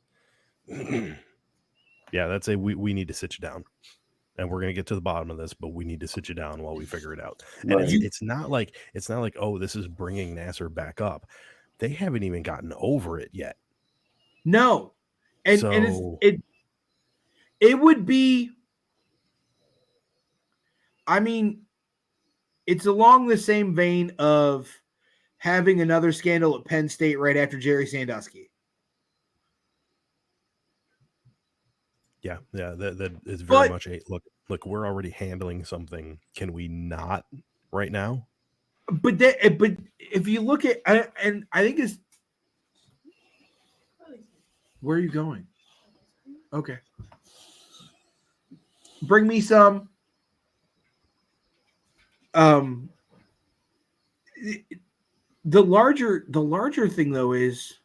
yeah, that's we need to sit you down. And we're going to get to the bottom of this, but we need to sit you down while we figure it out. And right. it's not like, oh, this is bringing Nassar back up. They haven't even gotten over it yet. No. And it would be, I mean, it's along the same vein of having another scandal at Penn State right after Jerry Sandusky. Yeah, that is very much a look. We're already handling something. Can we not right now? But if you look at, and I think it's, where are you going? Okay, bring me some. The larger thing though is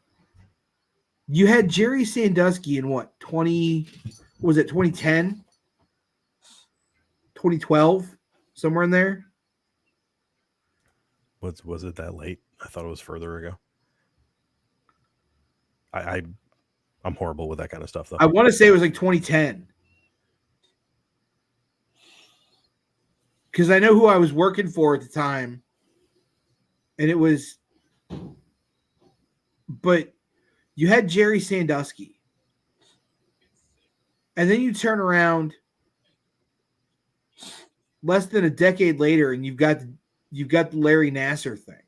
You had Jerry Sandusky in what, 2010? 2012? Somewhere in there? Was it that late? I thought it was further ago. I'm horrible with that kind of stuff, though. I want to say it was like 2010. Because I know who I was working for at the time. And it was... But you had Jerry Sandusky. And then you turn around less than a decade later and you've got the Larry Nassar thing.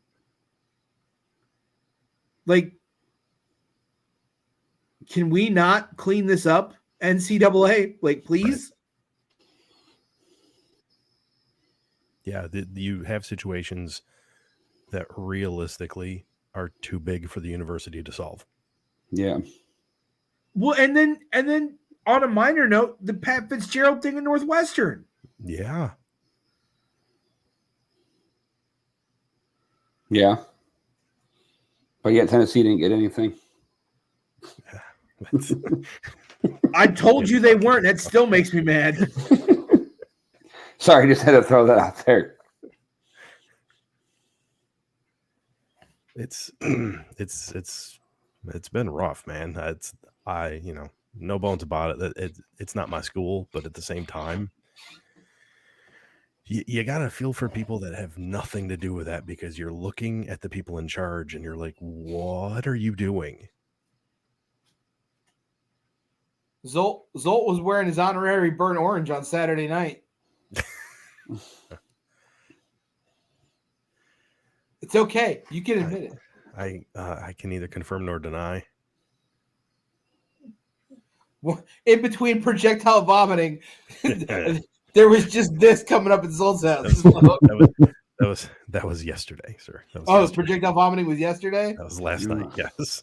Like, can we not clean this up, NCAA? Like, please? Yeah, you have situations that realistically are too big for the university to solve. Yeah. Well, and then on a minor note, the Pat Fitzgerald thing in Northwestern. Yeah. Yeah. But yet Tennessee didn't get anything. I told you they weren't. That still makes me mad. Sorry, just had to throw that out there. It's been rough, man. No bones about it. It's not my school, but at the same time, you got to feel for people that have nothing to do with that, because you're looking at the people in charge and you're like, what are you doing? Zolt was wearing his honorary burnt orange on Saturday night. It's okay. You can admit it. I can neither confirm nor deny. In between projectile vomiting, there was just this coming up at Zolt's house. That was yesterday, sir. Projectile vomiting was yesterday? That was last night, yes.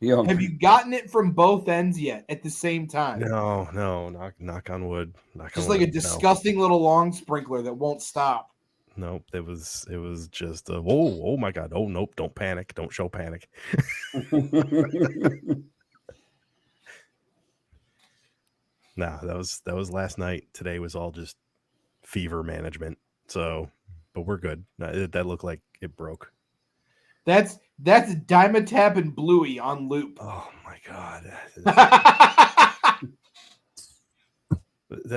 Yo. Have you gotten it from both ends yet at the same time? No. Knock on wood. Just like a disgusting little long sprinkler that won't stop. Nope. It was just oh my God. Oh nope. Don't panic. Don't show panic. Nah, that was last night. Today was all just fever management. So, but we're good. That looked like it broke. That's Dimetapp and Bluey on loop. Oh my God. That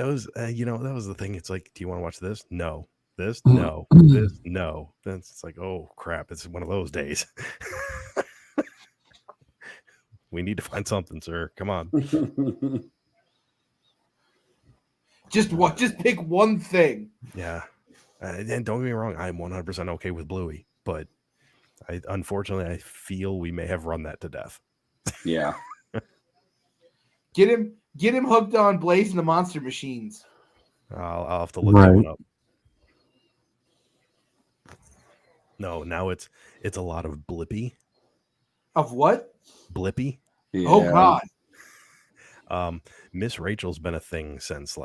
was that was the thing. It's like, do you want to watch this? No. This? No. This? No. Then it's like, oh crap, it's one of those days. We need to find something, sir. Come on. Just pick one thing. Yeah. And don't get me wrong, I'm 100% okay with Bluey, but unfortunately I feel we may have run that to death. Yeah. Get him hooked on Blaze and the Monster Machines. I'll have to look that one up. No, now it's a lot of Blippy. Of what? Blippy. Yeah. Oh God. Miss Rachel's been a thing since he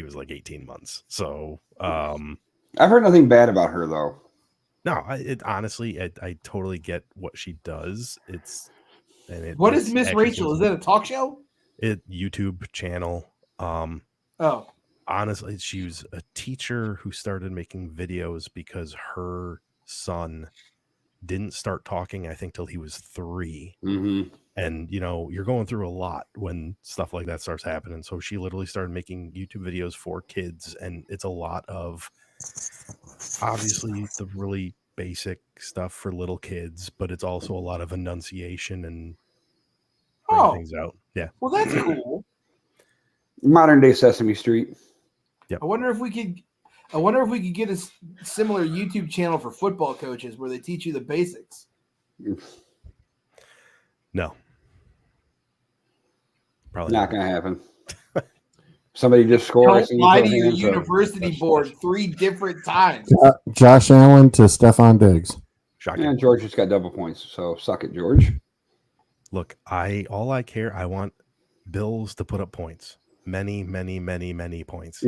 was like 18 months. So I've heard nothing bad about her though. No, honestly, I totally get what she does. What is Miss Rachel? Is that a talk show? YouTube channel. Oh. Honestly, she was a teacher who started making videos because her son didn't start talking, I think, till he was 3. Mm-hmm. And, you're going through a lot when stuff like that starts happening. So she literally started making YouTube videos for kids. And it's a lot of, obviously, the really basic stuff for little kids, but it's also a lot of enunciation and things out. Yeah. Well, that's cool. Modern day Sesame Street. Yep. I wonder if we could get a similar YouTube channel for football coaches where they teach you the basics. No. Probably not going to happen. Somebody just scores. Don't lie to your university board 3 different times. Josh Allen to Stephon Diggs. Shocking. And George just got double points, so suck it, George. Look, I want Bills to put up points. Many, many, many, many points.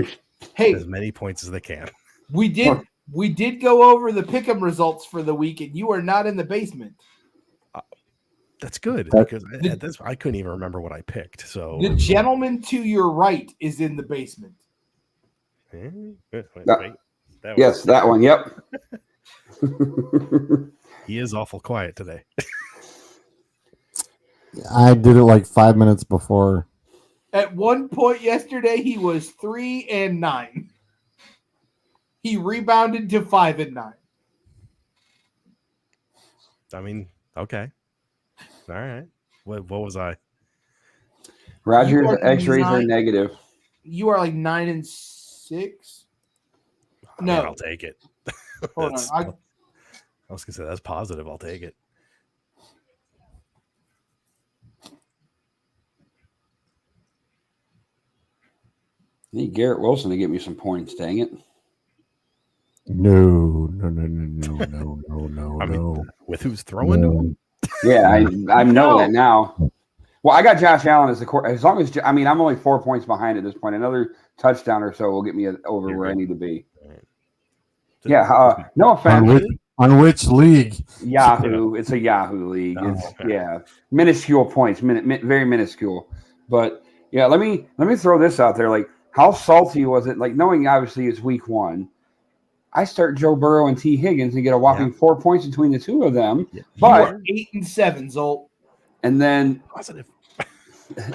Hey, as many points as they can. We did We did go over the pick'em results for the week, and you are not in the basement. That's good That- because I couldn't even remember what I picked. So The gentleman to your right is in the basement. wait, Yeah. that Yes, that one. Yep. He is awful quiet today. I did it like 5 minutes before. At one point yesterday, he was 3-9. He rebounded to 5-9. I mean, okay, all right. What was I? Roger's are X-rays are nine- negative. You are like 9-6. I mean, No. I'll take it. Hold That's- on. I was gonna say that's positive. I'll take it. I need Garrett Wilson to get me some points. Dang it! No. I mean, with who's throwing to him? Yeah, I know No. that now. Well, I got Josh Allen as the core. As long as I'm only 4 points behind at this point. Another touchdown or so will get me over You're where I good. need to be. Right. Yeah. No offense. On which league? Yahoo. It's a Yahoo league. Oh, It's okay. minuscule points, very minuscule. But yeah, let me throw this out there. Like, how salty was it? Like, knowing obviously it's week 1, I start Joe Burrow and T. Higgins and get a whopping 4 points between the two of them. Yeah. But 8-7, Zolt. and then Positive.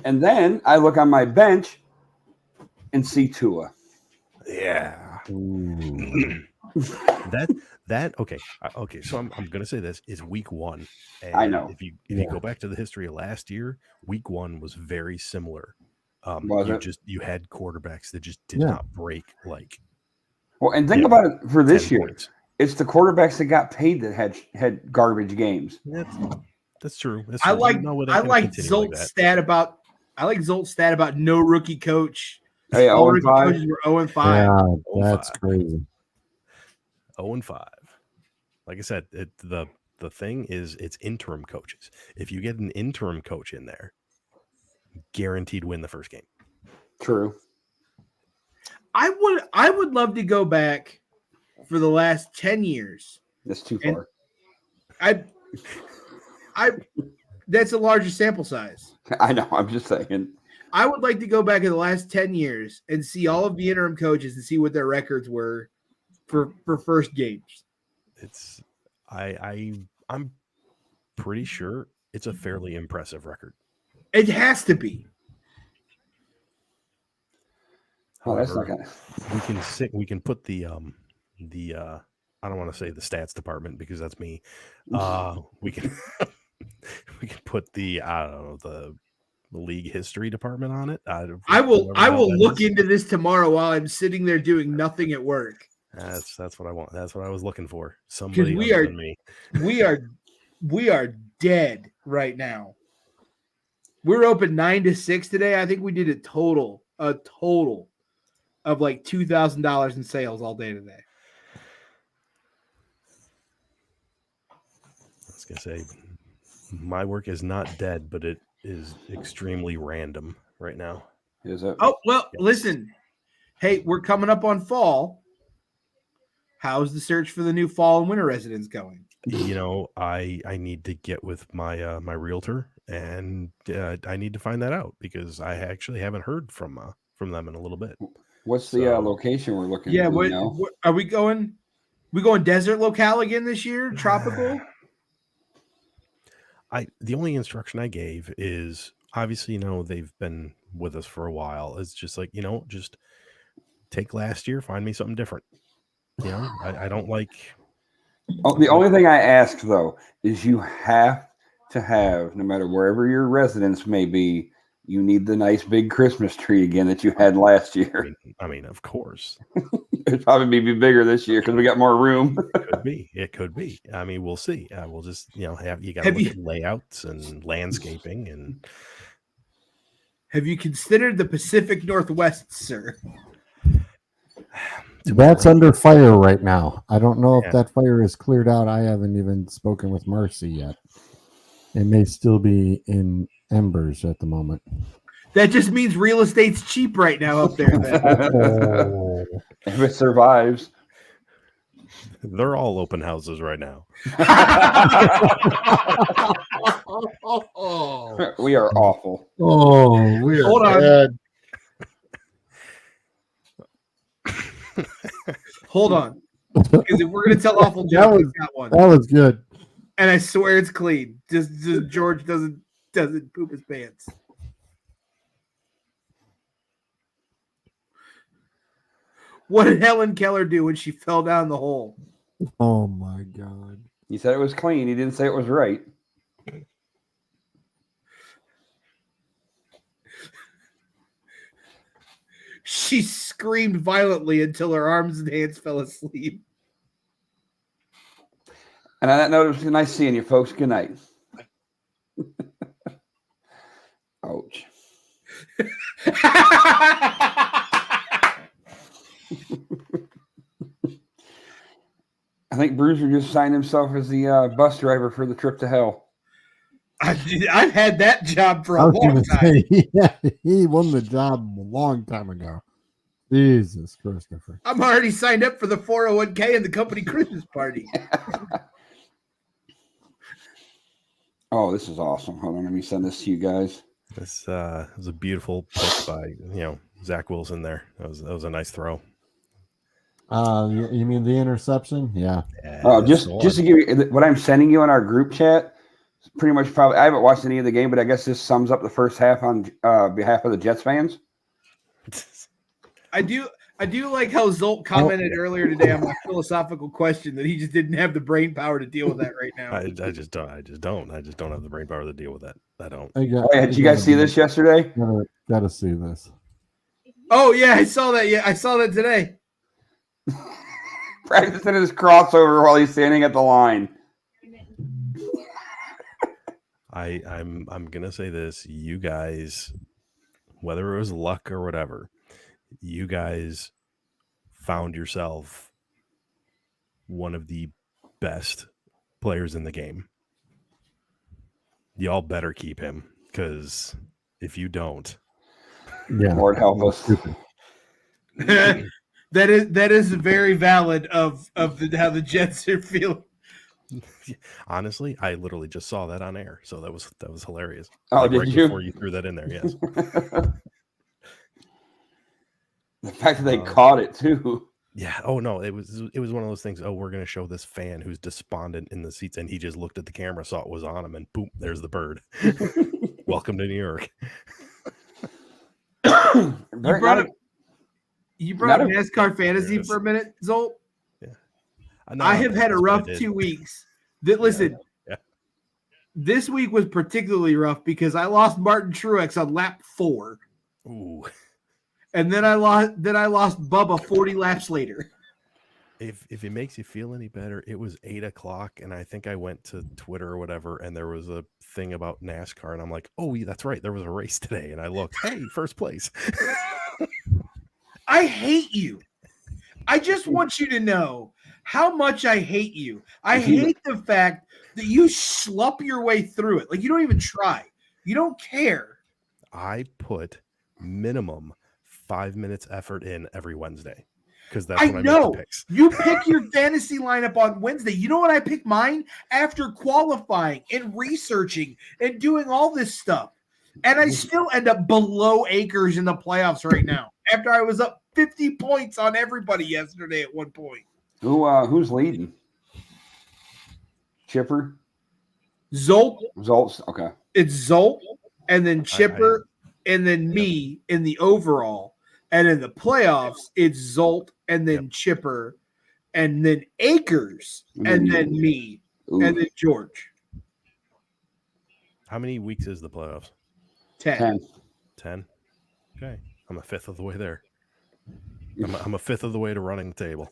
and then I look on my bench and see Tua. Yeah. That okay. Okay. So I'm gonna say this is week 1. And I know. If you go back to the history of last year, week 1 was very similar. Was it? You had quarterbacks that just did Yeah. not break like Well, and think Yeah. about it for this 10 year. points. It's the quarterbacks that got paid that had garbage games. That's true. That's I true. like You know, I gonna like continue like Zolt's that. stat about no rookie coach. Hey, All 0 rookie 5. coaches were 0-5. Yeah, that's 5. crazy. 0-5. Like I said, the thing is it's interim coaches. If you get an interim coach in there, guaranteed win the first game. True. I would love to go back for the last 10 years. That's too And- far. I that's a larger sample size. I know. I'm just saying. I would like to go back in the last 10 years and see all of the interim coaches and see what their records were for first games. It's I'm pretty sure it's a fairly impressive record. It has to be. Oh, that's However, not gonna. we can put the I don't want to say the stats department because that's me. We can we can put the I don't know the league history department on it. I will look into. into this tomorrow while I'm sitting there doing nothing at work. That's what I want. That's what I was looking for. Somebody we other are- than me. We are dead right now. We're open 9-6 today. I think we did a total of like $2,000 in sales all day today. I was gonna say my work is not dead, but it is extremely random right now. Is it? Oh, well, Yes. listen. Hey, we're coming up on fall. How's the search for the new fall and winter residence going? You know, I need to get with my my realtor, and I need to find that out because I actually haven't heard from them in a little bit. What's the So- location we're looking? Yeah, at? what are we going? We going desert locale again this year? Tropical? The only instruction I gave is obviously, they've been with us for a while. It's just like, just take last year, find me something different. I don't like. Oh, the only thing I ask though is you have to have, no matter wherever your residence may be, you need the nice big Christmas tree again that you had last year. I mean, of course, It'd probably be bigger this year because we got more room. it could be. I mean, we'll see. We'll just, you got to Have look you- at layouts and landscaping and. Have you considered the Pacific Northwest, sir? That's under fire right now. I don't know if Yeah. that fire is cleared out. I haven't even spoken with Marcy yet. It may still be in embers at the moment. That just means real estate's cheap right now up there. Then. Oh, If it survives. They're all open houses right now. We are awful. Oh, we are Hold on. bad. Hold on. Because if we're gonna tell awful That jokes, was- I got one. That was good. And I swear it's clean. Just George doesn't poop his pants. What did Helen Keller do when she fell down the hole? Oh my god. He said it was clean. He didn't say it was right. She screamed violently until her arms and hands fell asleep. And on that note, it was nice seeing you, folks. Good night. Ouch. I think Bruiser just signed himself as the bus driver for the trip to hell. I've had that job for I a was long going to time. say, yeah, he won the job a long time ago. Jesus, Christopher. I'm already signed up for the 401k and the company Christmas party. Oh, this is awesome. Hold on, let me send this to you guys. This was a beautiful pick by Zach Wilson there. That was a nice throw. You mean the interception? Yeah. Oh, That's just the to one. give you what I'm sending you in our group chat. Pretty much, probably. I haven't watched any of the game, but I guess this sums up the first half on behalf of the Jets fans. I do like how Zolt commented earlier today on my philosophical question that he just didn't have the brain power to deal with that right now. I just don't have the brain power to deal with that. I don't. I got, Oh, yeah, did you guys see this yesterday? Gotta see this. Oh yeah, I saw that. Yeah, I saw that today. Practicing his crossover while he's standing at the line. I'm gonna say this. You guys, whether it was luck or whatever, you guys found yourself one of the best players in the game. Y'all better keep him, because if you don't, Yeah. Lord help us. that is very valid of how the Jets are feeling. honestly, I literally just saw that on air, so that was hilarious. Oh, did right you? before you threw that in there? Yes. The fact that they caught it too. Yeah. Oh no, it was one of those things. Oh, we're gonna show this fan who's despondent in the seats, and he just looked at the camera, saw it was on him, and boom, there's the bird. Welcome to New York. You brought up NASCAR fantasy for a minute, Zolt. Yeah. I have had a rough 2 weeks. Listen, Yeah. This week was particularly rough because I lost Martin Truex on lap 4. Ooh. And then I lost Bubba 40 laps later. If it makes you feel any better, it was 8:00, and I think I went to Twitter or whatever, and there was a thing about NASCAR, and I'm like, oh, yeah, that's right, there was a race today, and I looked, hey, first place. I hate you. I just want you to know how much I hate you. I hate the fact that you schlup your way through it. Like, you don't even try. You don't care. I put minimum 5 minutes effort in every Wednesday, because that's I when I know. make the picks. You pick your fantasy lineup on Wednesday. You know what I pick mine? After qualifying and researching and doing all this stuff. And I still end up below Akers in the playoffs right now after I was up 50 points on everybody yesterday at one point. Who's leading? Chipper? Zolt. Zolt's okay. It's Zolt and then Chipper and then me in the overall. And in the playoffs, it's Zolt and then Chipper and then Akers and then me and then George. How many weeks is the playoffs? 10. 10. Okay, I'm a fifth of the way there. I'm a fifth of the way to running the table.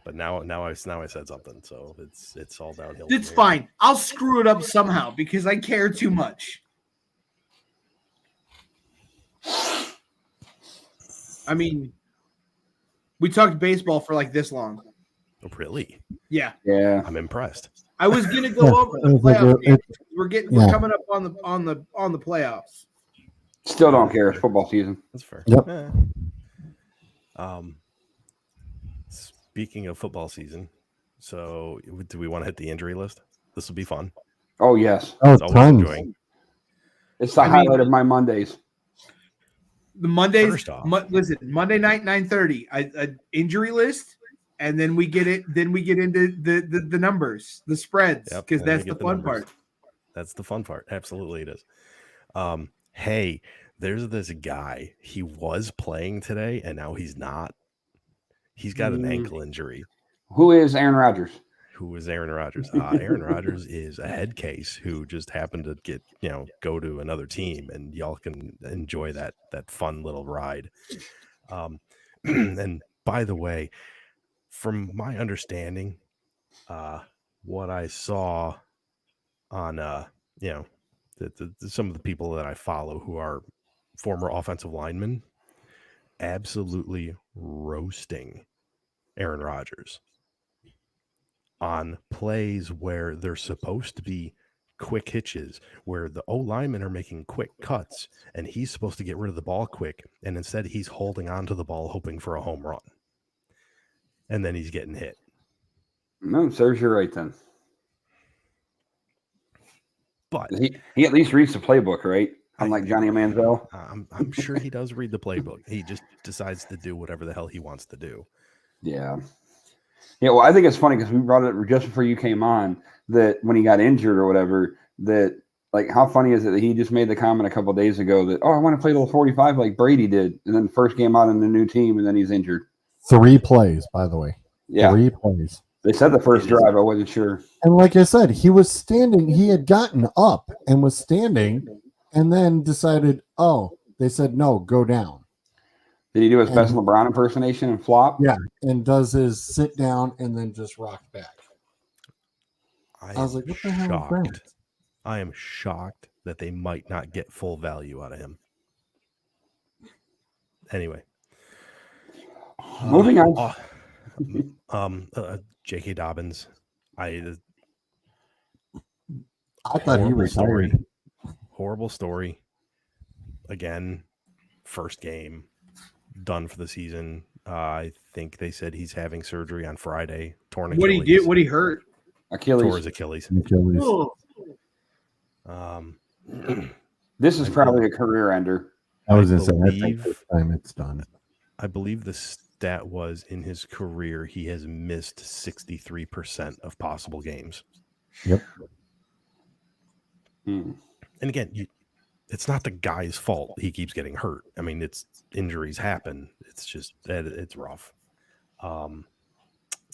But now I said something, so it's all downhill. It's fine. I'll screw it up somehow because I care too much. I mean, we talked baseball for like this long. Oh, really? Yeah. Yeah. I'm impressed. I was gonna go over the playoff games. We're coming up on the playoffs. Still don't care. It's football season. That's fair. Yep. speaking of football season, so do we want to hit the injury list? This will be fun. Oh yes, Oh, It's always tons. enjoying. it's the I mean- highlight of my Mondays. The Mondays. First off- Listen, Monday night 9:30, a injury list, and then we get it. Then we get into the numbers, the spreads, Yep, because and we that's get the the fun numbers. part. That's the fun part. Absolutely, it is. Hey, there's this guy. He was playing today, and now he's not. He's got an ankle injury. Who is Aaron Rodgers? Who is Aaron Rodgers? Aaron Rodgers is a head case who just happened to get, go to another team, and y'all can enjoy that fun little ride. And by the way, from my understanding, what I saw on, some of the people that I follow who are former offensive linemen, absolutely roasting Aaron Rodgers on plays where they're supposed to be quick hitches, where the O linemen are making quick cuts, and he's supposed to get rid of the ball quick, and instead he's holding on to the ball hoping for a home run, and then he's getting hit. No, serves you right then. But He at least reads the playbook, right? Unlike Johnny Manziel. I'm sure he does read the playbook. He just decides to do whatever the hell he wants to do. Yeah. Yeah, well, I think it's funny because we brought it just before you came on that when he got injured or whatever, that like how funny is it that he just made the comment a couple of days ago that, I want to play till 45 like Brady did, and then first game out in the new team, and then he's injured. 3 plays, by the way. Yeah. 3 plays. They said the first drive, I wasn't sure. And like I said, he was standing. He had gotten up and was standing, and then decided, they said, no, go down. Did he do his best LeBron impersonation and flop? Yeah, and does his sit down and then just rock back. I was like, what the hell is that? I am shocked that they might not get full value out of him. Anyway. Moving on. J.K. Dobbins. I thought he retired. Horrible story. Again, first game, done for the season. I think they said he's having surgery on Friday. Torn Achilles. What he did? What he hurt? Achilles. Tore his Achilles. This is probably a career ender. I was going to say, I think this time it's done. I believe the stat was in his career, he has missed 63% of possible games. Yep. And again, it's not the guy's fault he keeps getting hurt. I mean, injuries happen. It's just that it's rough.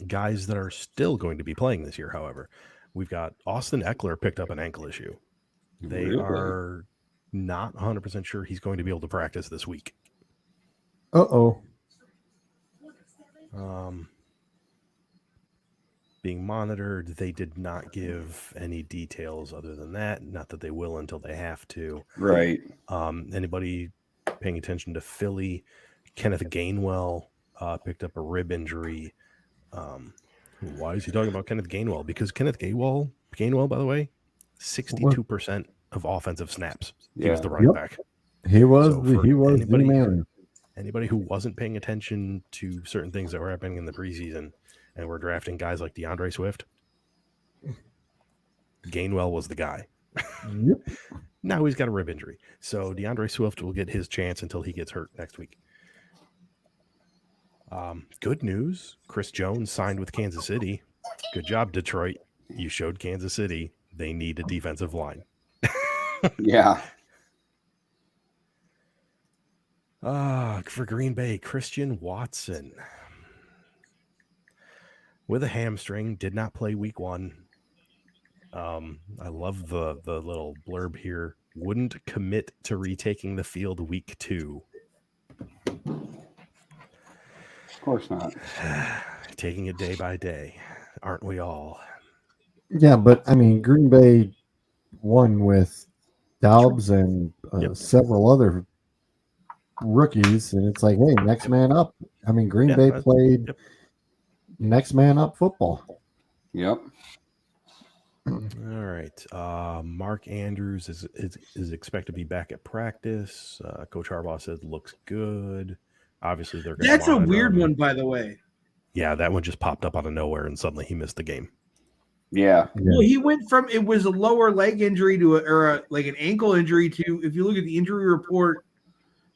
Guys that are still going to be playing this year, however, we've got Austin Eckler picked up an ankle issue. They are not 100% sure he's going to be able to practice this week. Being monitored. They did not give any details other than that. Not that they will until they have to. Right. Anybody paying attention to Philly? Kenneth Gainwell picked up a rib injury. Why is he talking about Kenneth Gainwell? Because Kenneth Gainwell, by the way, 62% of offensive snaps. He was the running back. He was the man. Anybody who wasn't paying attention to certain things that were happening in the preseason and were drafting guys like DeAndre Swift, Gainwell was the guy. Yep. Now he's got a rib injury. So DeAndre Swift will get his chance until he gets hurt next week. Good news. Chris Jones signed with Kansas City. Good job, Detroit. You showed Kansas City they need a defensive line. Yeah. For Green Bay, Christian Watson with a hamstring, did not play week 1. I love the little blurb here. Wouldn't commit to retaking the field week 2. Of course not. Taking it day by day, aren't we all? Yeah, but I mean, Green Bay won with Dobbs and several other rookies, and it's like, hey, next man up. I mean, Green Bay played next man up football. Yep. All right. Mark Andrews is expected to be back at practice. Coach Harbaugh said looks good. Obviously, they're going to. That's a weird one, by the way. Yeah, that one just popped up out of nowhere, and suddenly he missed the game. Yeah. Well, he went from it was a lower leg injury to like an ankle injury to, if you look at the injury report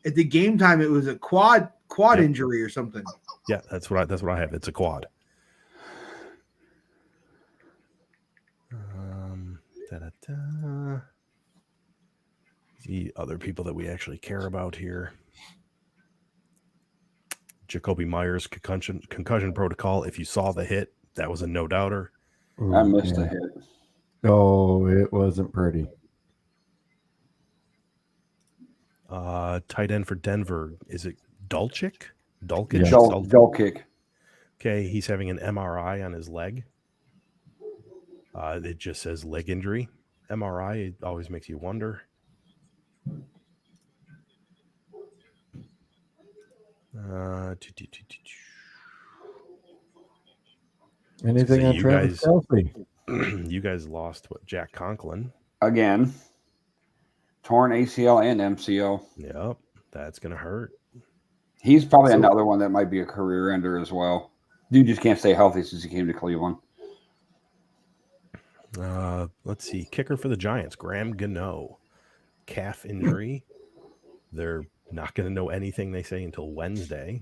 at the game time, it was a quad Yep. injury or something. Yeah, that's what I have. It's a quad. The other people that we actually care about here. Jacoby Myers concussion protocol. If you saw the hit, that was a no doubter. I missed a hit. Oh, it wasn't pretty. Tight end for Denver. Is it Dulcich? Yeah. Dull kick. Okay, he's having an MRI on his leg. It just says leg injury. MRI, it always makes you wonder. Anything So on you Travis guys- Kelce? You guys lost what? Jack Conklin. Again. Torn ACL and MCL. Yep, that's gonna hurt. He's probably another one that might be a career ender as well. Dude just can't stay healthy since he came to Cleveland. Let's see. Kicker for the Giants, Graham Gano. Calf injury. They're not going to know anything, they say, until Wednesday.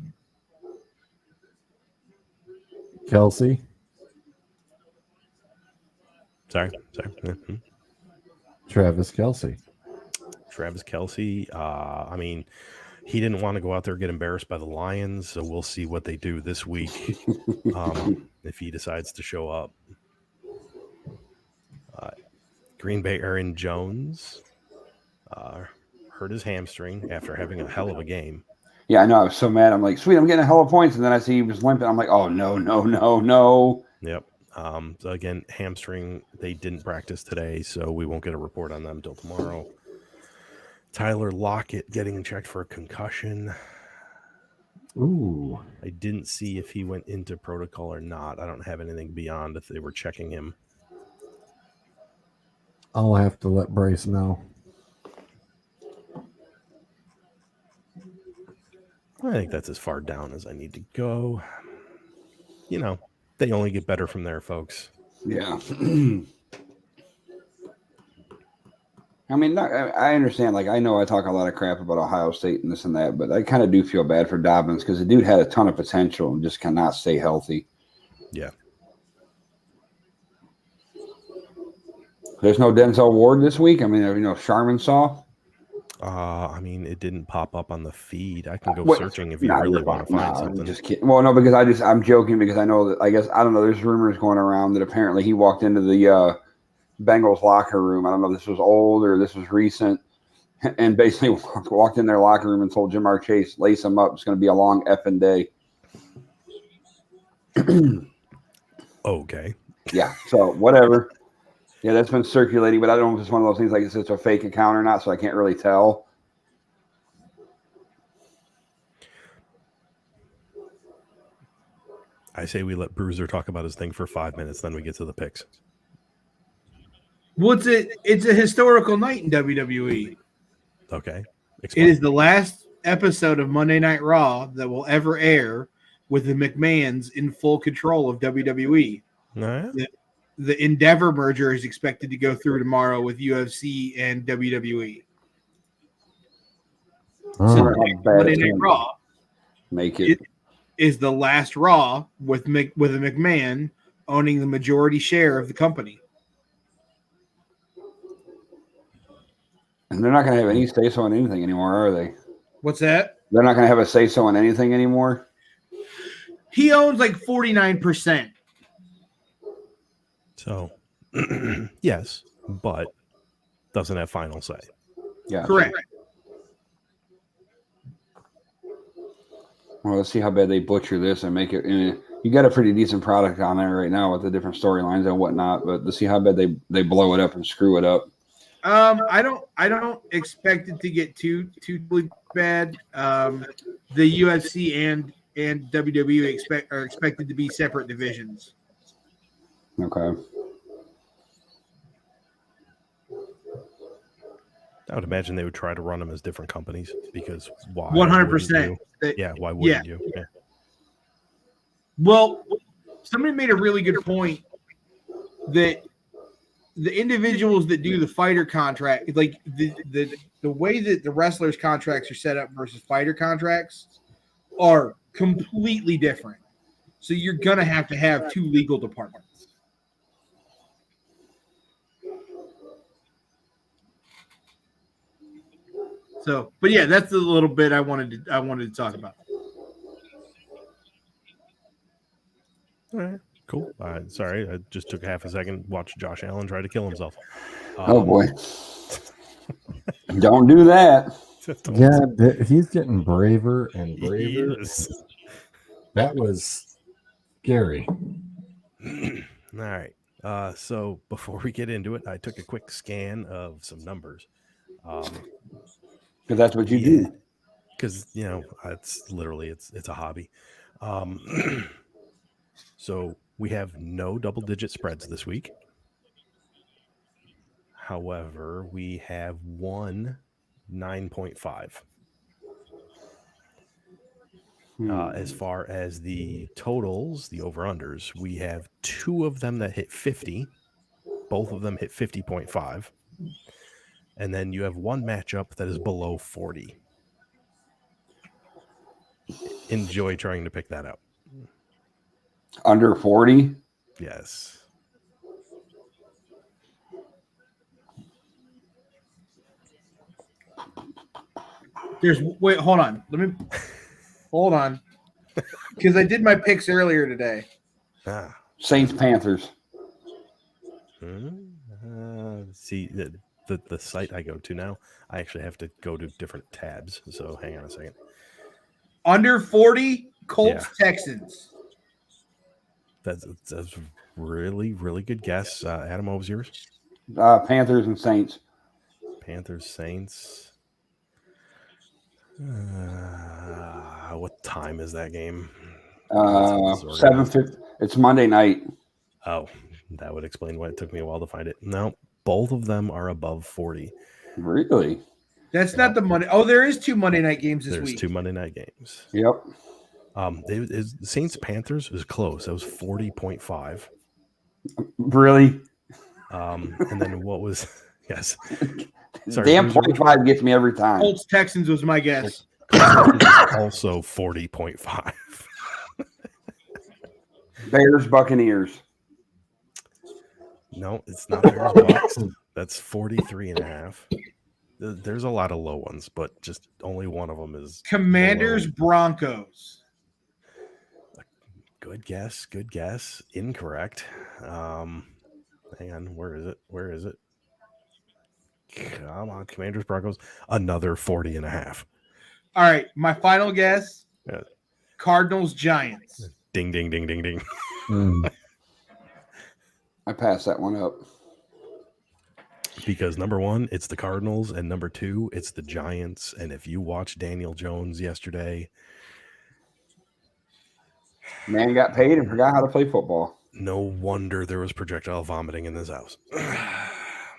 Kelsey. Sorry. Mm-hmm. Travis Kelce. Travis Kelce. I mean, he didn't want to go out there and get embarrassed by the Lions, so we'll see what they do this week if he decides to show up. Green Bay Aaron Jones hurt his hamstring after having a hell of a game. Yeah, I know. I was so mad. I'm like, sweet, I'm getting a hell of points. And then I see he was limping. I'm like, oh, no. Yep. So again, hamstring, they didn't practice today, so we won't get a report on them until tomorrow. Tyler Lockett getting checked for a concussion. Ooh. I didn't see if he went into protocol or not. I don't have anything beyond if they were checking him. I'll have to let Bryce know. I think that's as far down as I need to go. You know, they only get better from there, folks. Yeah. I mean, I understand. Like, I know I talk a lot of crap about Ohio State and this and that, but I kind of do feel bad for Dobbins because the dude had a ton of potential and just cannot stay healthy. Yeah. There's no Denzel Ward this week. I mean, Sharman saw. I mean, it didn't pop up on the feed. I can go searching if you really want to find something. Just kidding. Well, no, because I'm joking because I know that I don't know. There's rumors going around that apparently he walked into the Bengals locker room. I don't know if this was old or this was recent, and basically walked in their locker room and told Jamar Chase, lace him up. It's going to be a long effing day. Okay. Yeah. So whatever. Yeah, that's been circulating, but I don't know if it's one of those things like it's a fake account or not, so I can't really tell. I say we let Bruiser talk about his thing for 5 minutes, then we get to the picks. What's it? It's a historical night in WWE. Okay. It is the last episode of Monday Night Raw that will ever air with the McMahons in full control of WWE. Nah. The Endeavor merger is expected to go through tomorrow with UFC and WWE. So Monday Night Raw Make it is the last Raw with a McMahon owning the majority share of the company. And they're not going to have any say-so on anything anymore, are they? What's that? They're not going to have a say-so on anything anymore? He owns like 49%. So, yes, but doesn't have final say. Yeah. Correct. Well, let's see how bad they butcher this and make it. You got a pretty decent product on there right now with the different storylines and whatnot, but let's see how bad they blow it up and screw it up. I don't expect it to get too bad. The UFC and WWE are expected to be separate divisions. Okay. I would imagine they would try to run them as different companies because why? 100%. Yeah, why wouldn't you? Yeah. Well, somebody made a really good point that the individuals that do the fighter contract, like the way that the wrestlers' contracts are set up versus fighter contracts, are completely different. So you're gonna have to have two legal departments. So, but yeah, that's a little bit I wanted to talk about. All right, cool. Sorry, I just took half a second. Watch Josh Allen try to kill himself. Oh boy. Don't do that. Yeah, he's getting braver and He braver. is. That was scary. All right. So before we get into it, I took a quick scan of some numbers. Because that's what you do. Because it's literally it's a hobby. So we have no double-digit spreads this week. However, we have one 9.5. As far as the totals, the over-unders, we have two of them that hit 50. Both of them hit 50.5. And then you have one matchup that is below 40. Enjoy trying to pick that out. Under 40? Yes. Wait, hold on. Hold on. Because I did my picks earlier today. Saints Panthers. See, the site I go to now, I actually have to go to different tabs. So hang on a second. Under 40, Colts, Texans. That's really, really good guess. Adam, what was yours? Panthers and Saints. Panthers, Saints. What time is that game? 7:50. It's Monday night. Oh, that would explain why it took me a while to find it. No, both of them are above 40. Really? That's not the Monday. Oh, there is two Monday night games this week. There's two Monday night games. Yep. Saints Panthers was close. That was 40.5. Really? And then what was yes? Sorry, damn 0.5 gets me every time. Colts Texans was my guess. Also 40.5. Bears Buccaneers. No, it's not Bears Bucks. That's 43.5. There's a lot of low ones, but just only one of them is Commanders Broncos. Good guess. Good guess. Incorrect. Hang on. Where is it? Come on. Commanders Broncos. Another 40.5. All right. My final guess. Yeah. Cardinals Giants. Ding, ding, ding, ding, ding. I passed that one up. Because number one, it's the Cardinals, and number two, it's the Giants. And if you watched Daniel Jones yesterday, man got paid and forgot how to play football. No wonder there was projectile vomiting in this house.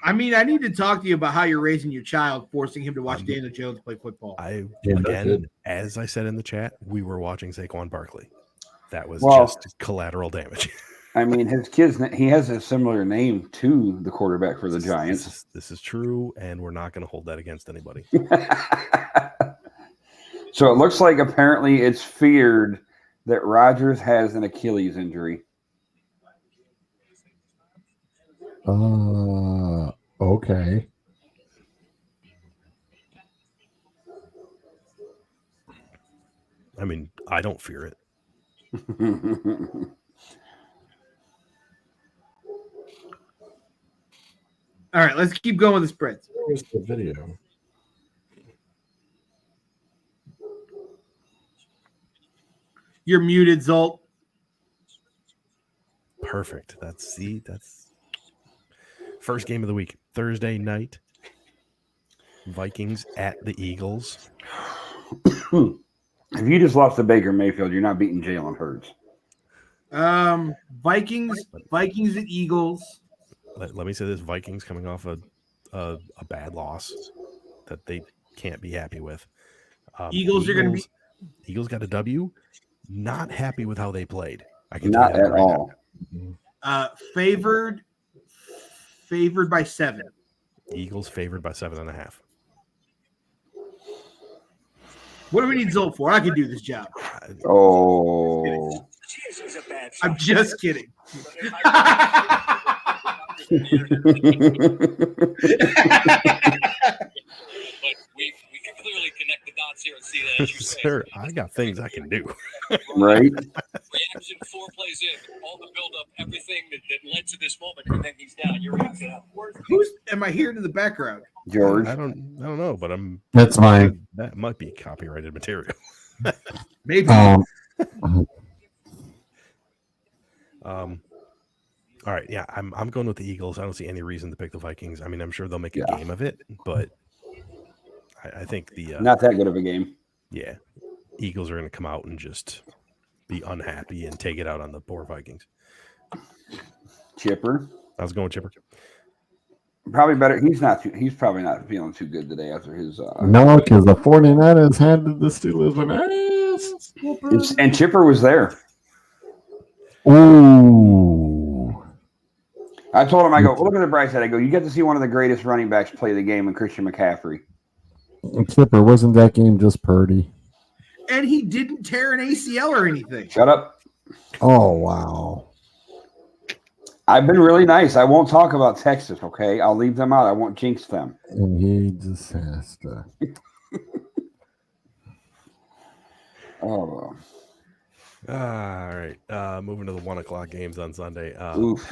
I mean, I need to talk to you about how you're raising your child, forcing him to watch Daniel Jones play football. As I said in the chat, we were watching Saquon Barkley. That was just collateral damage. I mean, his kids, he has a similar name to the quarterback for the Giants. This is true, and we're not going to hold that against anybody. So it looks like apparently it's feared that Rodgers has an Achilles injury. Okay. I mean, I don't fear it. All right, let's keep going with the spreads. Where was the video? You're muted, Zolt. Perfect. That's first game of the week. Thursday night. Vikings at the Eagles. If you just lost to Baker Mayfield, you're not beating Jalen Hurts. Vikings at Eagles. Let me say this: Vikings coming off a bad loss that they can't be happy with. Eagles are going to be. Eagles got a W. not happy with how they played. I can tell Not you that at right all. Favored by 7. now. Eagles favored by 7.5. What do we need Zolt for? I can do this job. Oh. I'm just kidding. But we can clearly connect the dots here and see that, as you say. Sir, I got things I can do. Right? Reaction 4 plays in, all the buildup, everything that led to this moment, and then he's down. Your reaction. Who's am I hearing in the background? George. I don't know, but That's mine. that might be copyrighted material. Maybe. All right, yeah, I'm going with the Eagles. I don't see any reason to pick the Vikings. I mean, I'm sure they'll make a Yeah. game of it, but I think the Not that good of a game. yeah, Eagles are going to come out and just be unhappy and take it out on the poor Vikings. Chipper. I was going Chipper. Probably better. He's probably not feeling too good today after his No, because the 49ers handed the Steelers an ass. and Chipper was there. Ooh. I told him, I go, look at the bright side. I go, you get to see one of the greatest running backs play the game in Christian McCaffrey. Chipper, wasn't that game just Purdy? And he didn't tear an ACL or anything. Shut up. Oh, wow. I've been really nice. I won't talk about Texas, okay? I'll leave them out. I won't jinx them. And he just has to. Oh, All right, moving to the 1:00 games on Sunday. Oof.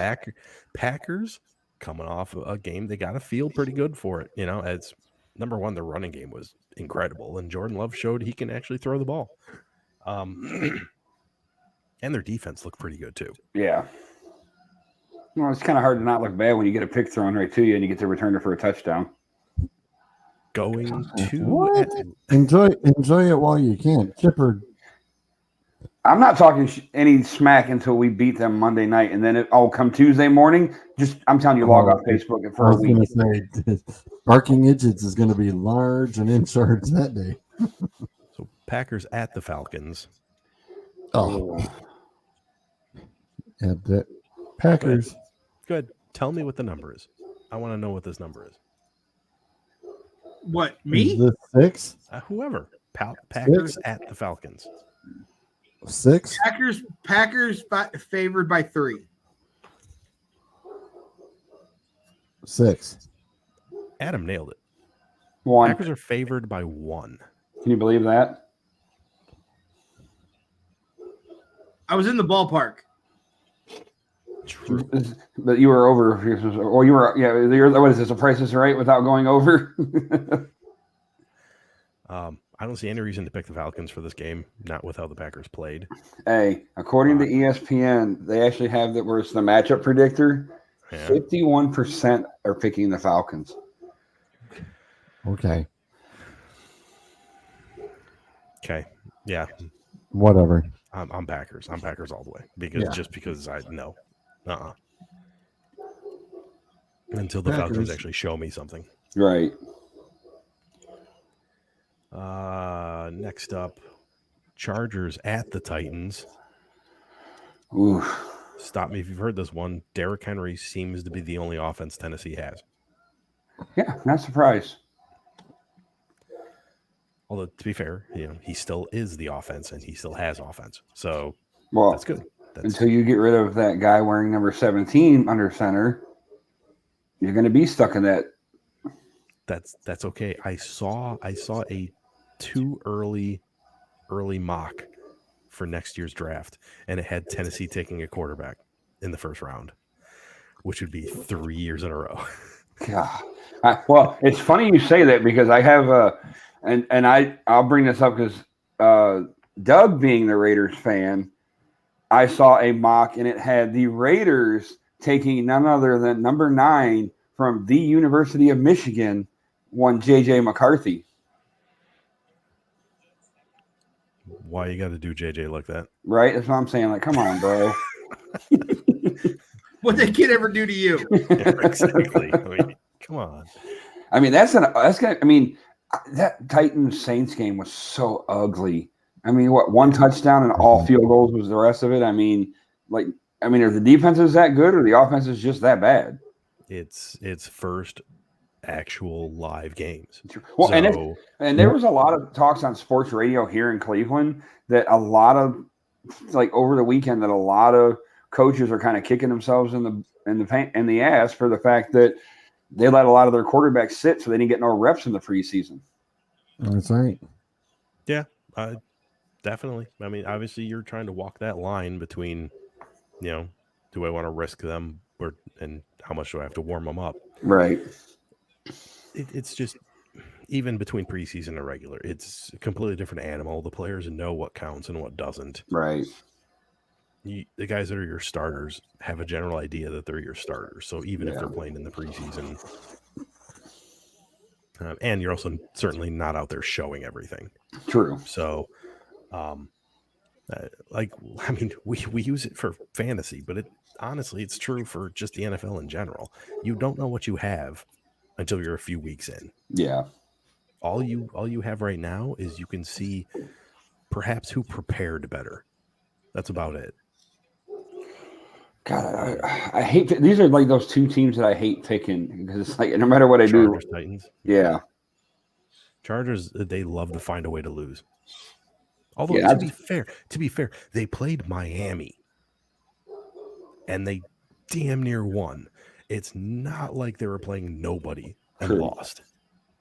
Packers coming off a game they got to feel pretty good for it. You know, as number one, their running game was incredible, and Jordan Love showed he can actually throw the ball. And their defense looked pretty good too. yeah. Well, it's kind of hard to not look bad when you get a pick thrown right to you and you get to return it for a touchdown. Going to What? Enjoy it while you can. Chipper. I'm not talking any smack until we beat them Monday night, and then come Tuesday morning. I'm telling you, log off Facebook I for a was going week. to say, Barking Idiots is going to be large and in charge that day. so Packers at the Falcons. Oh. Yeah, the Packers. Good. Tell me what the number is. I want to know what this number is. What, Is me? this 6? Whoever. Packers at the Falcons. 6? Packers favored by 3. 6. Adam nailed it. 1. Packers are favored by 1. Can you believe that? I was in the ballpark. True. But you were over, or you were, what is this, a Price is Right without going over? I don't see any reason to pick the Falcons for this game, not with how the Packers played. Hey, according to ESPN, they actually have that where it's the matchup predictor. Yeah. 51% are picking the Falcons. Okay. Okay. Yeah. Whatever. I'm Packers. I'm Packers all the way because I know. Until the Packers. Falcons actually show me something. Right. Next up, Chargers at the Titans. Ooh. Stop me if you've heard this one. Derrick Henry seems to be the only offense Tennessee has. Yeah, not surprised. Although, to be fair, he still is the offense and he still has offense. So Well, that's good. until you get rid of that guy wearing number 17 under center, you're going to be stuck in that. That's okay. I saw a too early mock for next year's draft, and it had Tennessee taking a quarterback in the first round, which would be 3 years in a row. God. Well, it's funny you say that because I have I'll bring this up because Doug, being the Raiders fan, I saw a mock and it had the Raiders taking none other than number 9 from the University of Michigan, one J.J. McCarthy. Why you got to do JJ like that? Right? That's what I'm saying. Like, come on, bro. What that kid ever do to you? Yeah, exactly. I mean, come on. I mean, that Titans Saints game was so ugly. I mean, what, one touchdown and all field goals was the rest of it? I mean, are the defenses that good or the offense is just that bad? It's first actual live games. Well, So, and there was a lot of talks on sports radio here in Cleveland that a lot of over the weekend that a lot of coaches are kind of kicking themselves in the ass for the fact that they let a lot of their quarterbacks sit, so they didn't get no reps in the preseason. That's right. yeah, definitely. I mean, obviously, you're trying to walk that line between, do I want to risk them and how much do I have to warm them up? Right. It's just, even between preseason and regular, it's a completely different animal. The players know what counts and what doesn't. Right. The guys that are your starters have a general idea that they're your starters. So even if they're playing in the preseason, and you're also certainly not out there showing everything. True. So, we use it for fantasy, but honestly, it's true for just the NFL in general. You don't know what you have until you're a few weeks in. Yeah. All you have right now is you can see perhaps who prepared better. That's about it. God, I hate these are like those two teams that I hate picking because it's like no matter what I Chargers, do, Titans. Yeah. Chargers, they love to find a way to lose. Although to be fair, they played Miami and they damn near won. It's not like they were playing nobody and lost.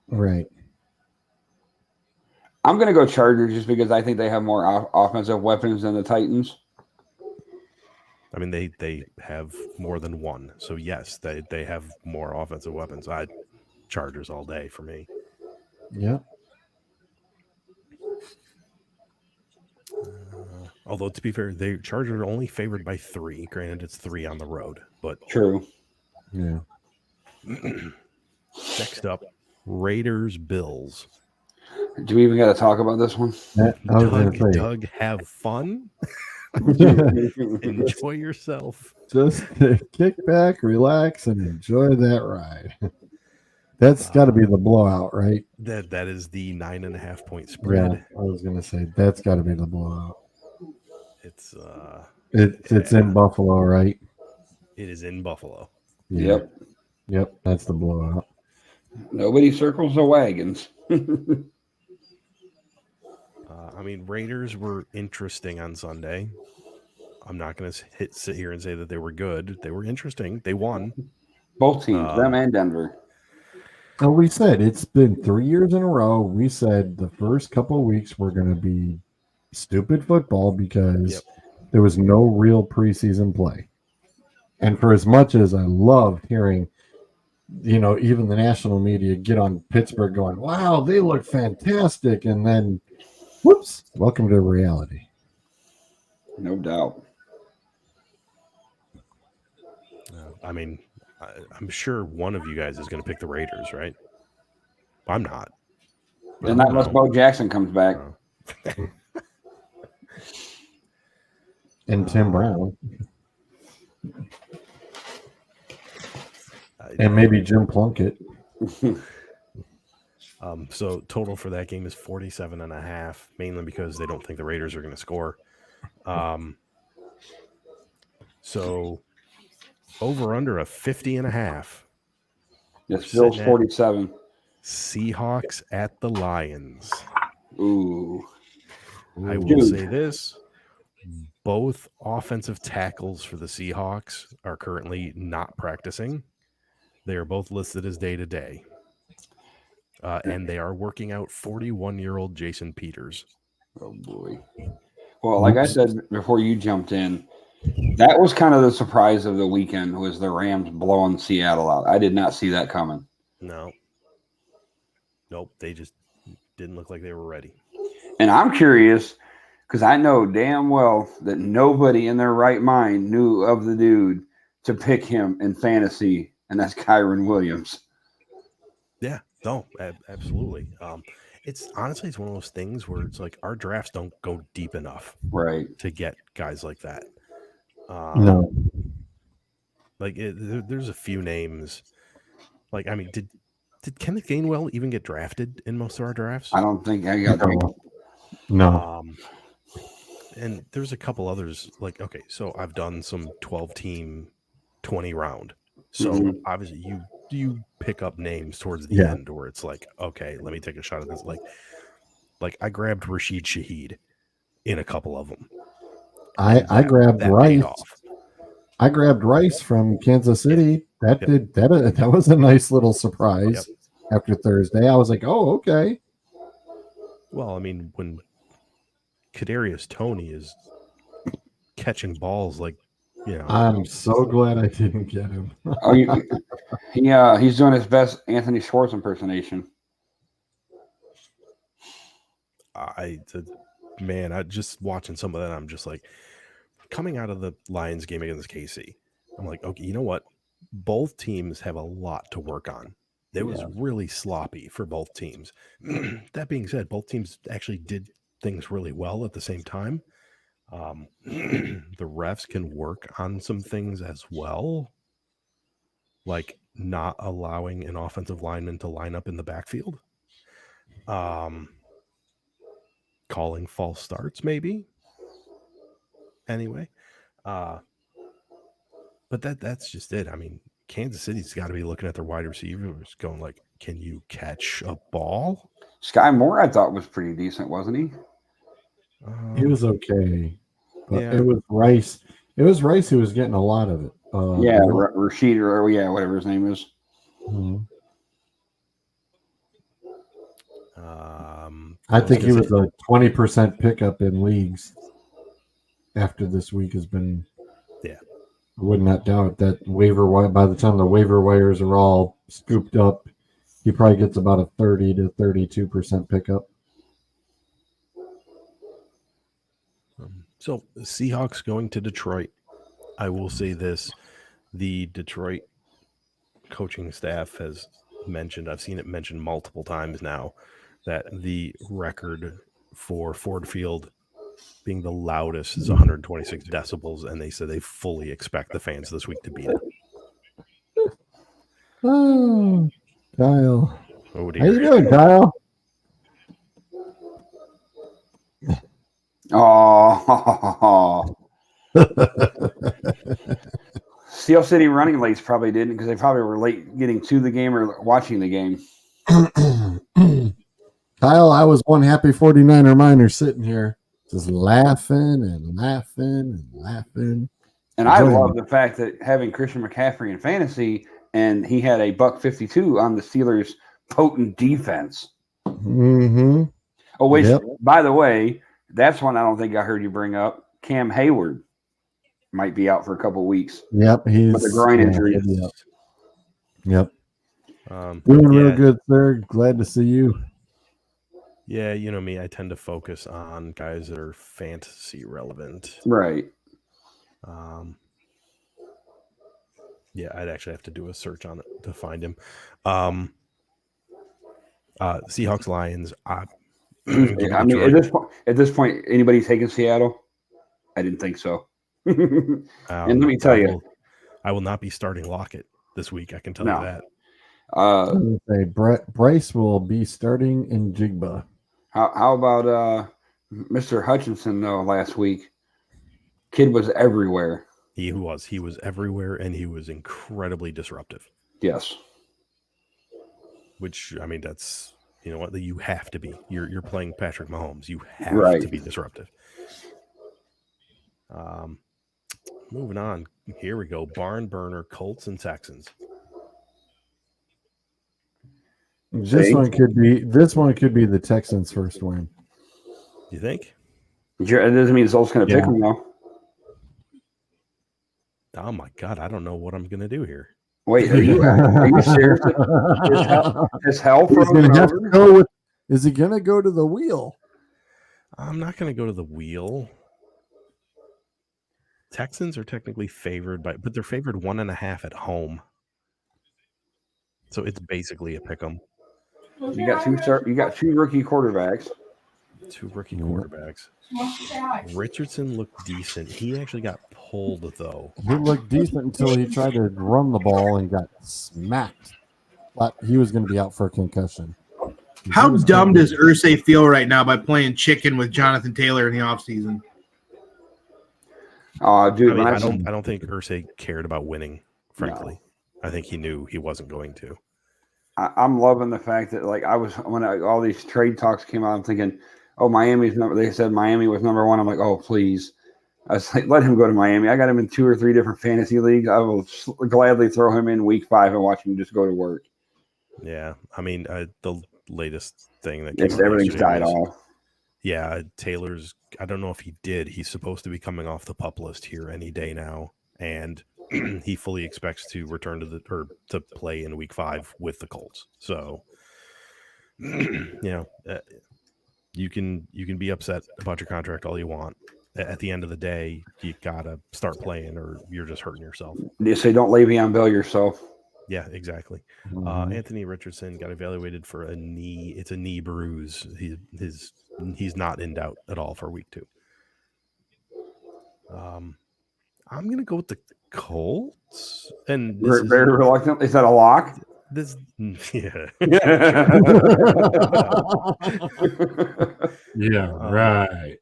Right. I'm going to go Chargers just because I think they have more offensive weapons than the Titans. I mean, they have more than one. So, yes, they have more offensive weapons. Chargers all day for me. Yeah. Although, to be fair, the Chargers are only favored by 3. Granted, it's 3 on the road. But true. Yeah. Next up, Raiders, Bills. Do we even got to talk about this one? Doug, have fun. Enjoy yourself. Just kick back, relax, and enjoy that ride. That's got to be the blowout, right? That is the 9.5 point spread. Yeah, I was gonna say that's got to be the blowout. It's in Buffalo, right? It is in Buffalo. Yeah. Yep, that's the blowout. Nobody circles the wagons. Raiders were interesting on Sunday. I'm not going to sit here and say that they were good. They were interesting. They won. Both teams, them and Denver. Well, we said it's been 3 years in a row. We said the first couple of weeks were going to be stupid football because there was no real preseason play. And for as much as I loved hearing, even the national media get on Pittsburgh going, wow, they look fantastic. And then, whoops, welcome to reality. No doubt. I'm sure one of you guys is going to pick the Raiders, right? I'm not. And not unless Bo Jackson comes back. And Tim Brown. And maybe Jim Plunkett. So total for that game is 47.5, mainly because they don't think the Raiders are going to score. So over under a 50.5. Yes, Bill's 47. Seahawks at the Lions. Ooh. I will say this. Both offensive tackles for the Seahawks are currently not practicing. They are both listed as day-to-day. And they are working out 41-year-old Jason Peters. Oh, boy. Well, like I said before you jumped in, that was kind of the surprise of the weekend was the Rams blowing Seattle out. I did not see that coming. No. Nope. They just didn't look like they were ready. And I'm curious because I know damn well that nobody in their right mind knew of the dude to pick him in fantasy, and that's Kyron Williams. Yeah. No, absolutely. It's honestly, it's one of those things where it's like our drafts don't go deep enough, right, to get guys like that. No, there's a few names. Did Kenneth Gainwell even get drafted in most of our drafts? I don't think I got. No. And there's a couple others like, okay, so I've done some 12 team 20 round. So Mhm. obviously you pick up names towards the Yeah. end where it's like, okay, let me take a shot at this. Like I grabbed Rashid Shaheed in a couple of them. I grabbed that Rice. paid off. I grabbed Rice from Kansas City. That Yep. did that was a nice little surprise after Thursday. I was like, oh, okay. Well, I mean, when Kadarius Toney is catching balls like, you know, I'm so glad I didn't get him. Oh, he's doing his best Anthony Schwartz impersonation. I just watching some of that, I'm just like, coming out of the Lions game against KC, I'm like, okay, you know what? Both teams have a lot to work on. It was really sloppy for both teams. That being said, both teams actually did things really well at the same time. The refs can work on some things as well, like not allowing an offensive lineman to line up in the backfield. Calling false starts, maybe. Anyway, but that's just it. I mean, Kansas City's got to be looking at their wide receivers, going like, "Can you catch a ball?" Sky Moore, I thought, was pretty decent, wasn't he? He was okay, but Yeah. it was Rice. It was Rice who was getting a lot of it. Rashid or whatever his name is. Mhm. I I think he was a 20% pickup in leagues after this week has been. Yeah. I would not doubt that waiver wire. By the time the waiver wires are all scooped up, he probably gets about a 30 to 32% pickup. So the Seahawks going to Detroit. I will say this: the Detroit coaching staff has mentioned, I've seen it mentioned multiple times now, that the record for Ford Field being the loudest is 126 decibels, and they said they fully expect the fans this week to beat it. Oh, Kyle. Oh, How you dear. doing, Kyle? Oh, Steel City running lates probably didn't because they probably were late getting to the game or watching the game. Kyle, I was one happy 49er miner sitting here just laughing and laughing and laughing. And I love the fact that having Christian McCaffrey in fantasy, and he had a $152 on the Steelers' potent defense. Mm-hmm. Oh, wait, by the way, that's one I don't think I heard you bring up. Cam Hayward might be out for a couple of weeks. Yep, he's with a groin injury. Yep. Doing real good, sir. Glad to see you. Yeah, you know me, I tend to focus on guys that are fantasy relevant. Right. Yeah, I'd actually have to do a search on it to find him. Seahawks, Lions. I mean, at this point, anybody taking Seattle? I didn't think so. And let me tell you, I will not be starting Lockett this week. I can tell you that. Bryce will be starting in Jigba. How about Mr. Hutchinson though? Last week, kid was everywhere. He was everywhere, and he was incredibly disruptive. Yes. Which, I mean, that's, you know what, you have to be. You're playing Patrick Mahomes. You have to be disruptive. Moving on. Here we go. Barn burner, Colts and Texans. This one could be the Texans' first win. You think? It doesn't mean Zolt's going to pick them though. Oh my God, I don't know what I'm going to do here. Wait, are you serious? Is hell frozen over? Is he going to go to the wheel? I'm not going to go to the wheel. Texans are technically favored but they're favored 1.5 at home. So it's basically a pick 'em. You got two rookie quarterbacks. Richardson looked decent. He actually got pulled though. He looked decent until he tried to run the ball and got smacked. But he was going to be out for a concussion. How He was dumb totally- does Irsay feel right now by playing chicken with Jonathan Taylor in the offseason? Oh, dude, I mean, when I don't think Irsay cared about winning. Frankly, I think he knew he wasn't going to. I'm loving the fact that like all these trade talks came out, I'm thinking, oh, Miami's number. They said Miami was number one. I'm like, oh, please. I was like, let him go to Miami. I got him in 2 or 3 different fantasy leagues. I will gladly throw him in week 5 and watch him just go to work. Yeah, I mean, the latest thing that came It's out everything's yesterday died was, off. yeah, Taylor's. I don't know if he did. He's supposed to be coming off the PUP list here any day now, and he fully expects to return to play in week 5 with the Colts. So, you know, you can be upset about your contract all you want. At the end of the day, you gotta start playing, or you're just hurting yourself. They say don't Le'Veon Bell yourself. Yeah, exactly. Mhm. Anthony Richardson got evaluated for a knee. It's a knee bruise. He's not in doubt at all for week 2. I'm gonna go with the Colts, and this is Very reluctant. Is that a lock? this. Yeah, Yeah, right.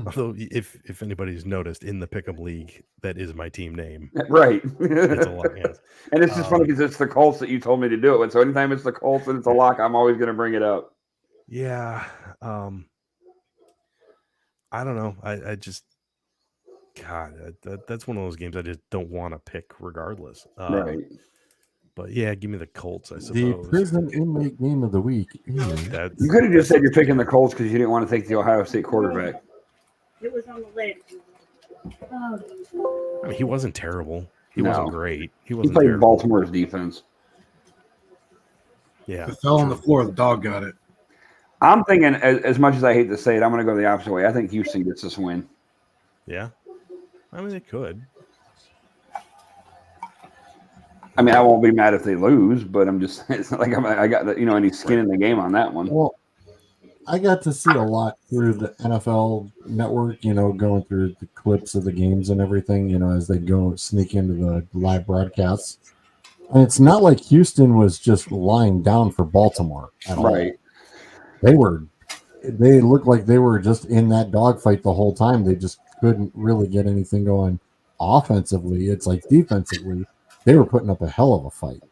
although if anybody's noticed in the Pick'em League, that is my team name. Right. It's a lock. Yes. And it's just funny because it's the Colts that you told me to do it with. So anytime it's the Colts and it's a lock, I'm always going to bring it up. Yeah. I don't know. I just, God, that's one of those games I just don't want to pick regardless. Right. But yeah, give me the Colts, I The suppose. prison inmate game of the week is That's, You could have just said you're picking the Colts because you didn't want to take the Ohio State quarterback. It was on the list. I mean, he wasn't terrible. He No. wasn't great. He He wasn't played terrible. Baltimore's defense. Yeah. It fell on the floor. The dog got it. I'm thinking, as much as I hate to say it, I'm going to go the opposite way. I think Houston gets this win. Yeah. I mean, they could. I mean, I won't be mad if they lose, but I'm just it's not like I got any skin in the game on that one. well. I got to see a lot through the NFL Network, going through the clips of the games and everything, as they go sneak into the live broadcasts. And it's not like Houston was just lying down for Baltimore at all. Right. They looked like they were just in that dogfight the whole time. They just couldn't really get anything going offensively. It's like defensively, they were putting up a hell of a fight.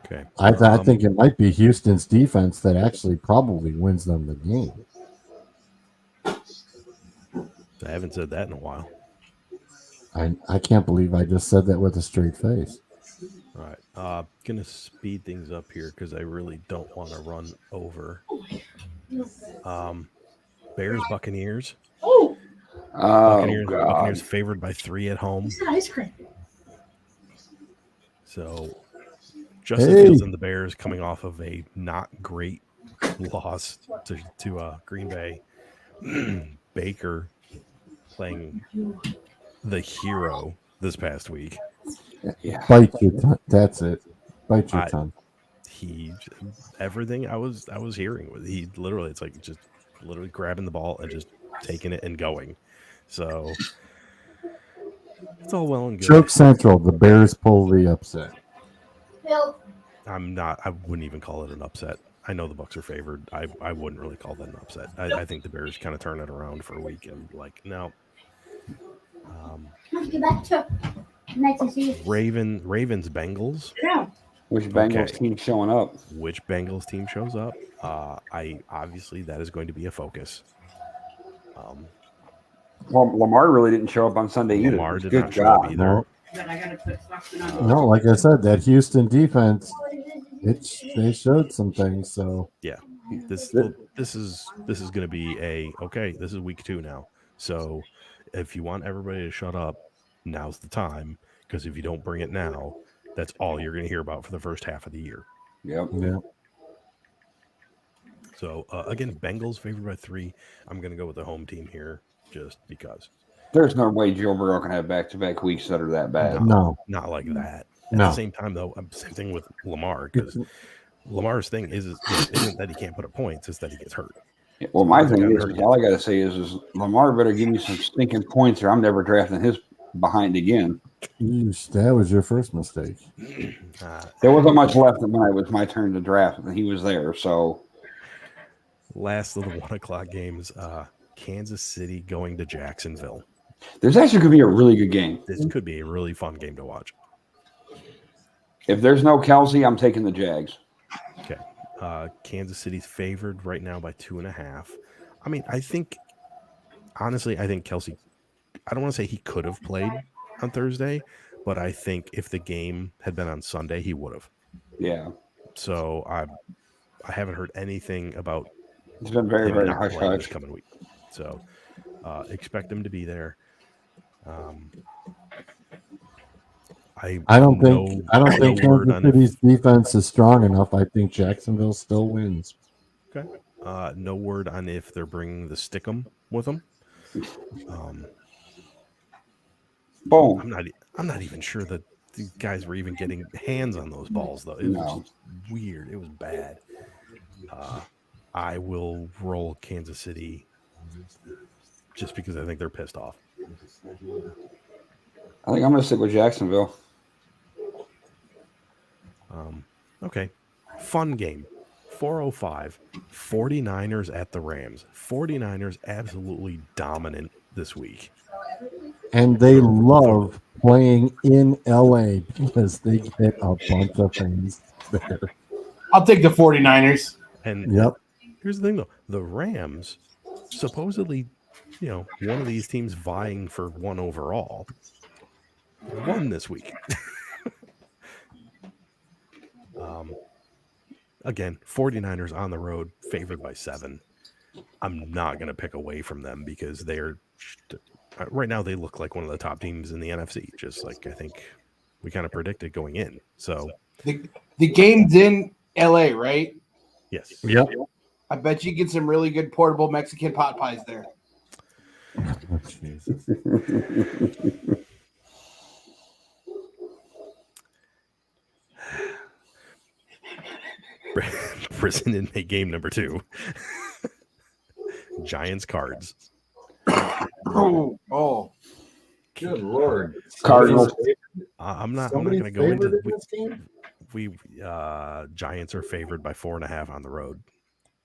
Okay. I think it might be Houston's defense that actually probably wins them the game. I haven't said that in a while. I can't believe I just said that with a straight face. All right. Gonna speed things up here because I really don't want to run over. Bears, Buccaneers. Oh, Buccaneers God. favored by 3 at home. it's got ice cream. So Justin Fields and the Bears coming off of a not great loss to Green Bay. Baker playing the hero this past week. Yeah. Bite your tongue. That's it. Bite your tongue. Everything I was hearing was he literally, it's like just literally grabbing the ball and just taking it and going. So it's all well and good. Joke Central. The Bears pull the upset. I wouldn't even call it an upset. I know the Bucs are favored. I wouldn't really call that an upset. I think the Bears kind of turn it around for a week and no. Ravens Bengals. Which Bengals Okay. team showing up? Which Bengals team shows up? I obviously that is going to be a focus. Well, Lamar really didn't show up on Sunday either. Lamar did Good not show up job. either. No, But I gotta put something on. no, like I said, that Houston defense, they showed some things. So This is going to be this is week 2 now. So if you want everybody to shut up, now's the time, because if you don't bring it now, that's all you're going to hear about for the first half of the year. Yep. yeah, So again, Bengals favored by 3. I'm going to go with the home team here just because. There's no way Joe Burrow can have back-to-back weeks that are that bad. no, Not like that. At No. the same time, though, same thing with Lamar, because Lamar's thing isn't that he can't put up points, it's that he gets hurt. Yeah, well, my Lamar thing got is, hurt. all I got to say is Lamar better give me some stinking points, or I'm never drafting his behind again. Yeesh, that was your first mistake. There wasn't much left when it was my turn to draft, and he was there. So Last of the 1 o'clock games, Kansas City going to Jacksonville. there's actually going to be a really good game. This could be a really fun game to watch. If there's no Kelsey, I'm taking the Jags. Okay. Kansas City's favored right now by 2.5. I mean, I think Kelsey, I don't want to say he could have played on Thursday, but I think if the game had been on Sunday, he would have. Yeah. So I haven't heard anything about It's been very, him very not hush playing this hush. coming week. So expect him to be there. I don't think word Kansas on if- City's defense is strong enough. I think Jacksonville still wins. Okay. No word on if they're bringing the Stickum with them. Boom. I'm not even sure that the guys were even getting hands on those balls, though. It was just weird. It was bad. I will roll Kansas City just because I think they're pissed off. I think I'm going to stick with Jacksonville. Okay. Fun game. 4:05. 49ers at the Rams. 49ers absolutely dominant this week. And they love playing in LA because they get a bunch of fans there. I'll take the 49ers. And Yep. here's the thing, though. The Rams, supposedly, one of these teams vying for one overall, won this week. Again, 49ers on the road, favored by 7. I'm not going to pick away from them because they're right now they look like one of the top teams in the NFC, just like I think we kind of predicted going in. So The game's in LA, right? yes. Yep. I bet you get some really good portable Mexican pot pies there. Oh, Jesus. Prison inmate game number 2. Giants Cards. Oh. Good Lord. Cardinals. I'm not Somebody's going to go into favored in this game? we Giants are favored by 4.5 on the road.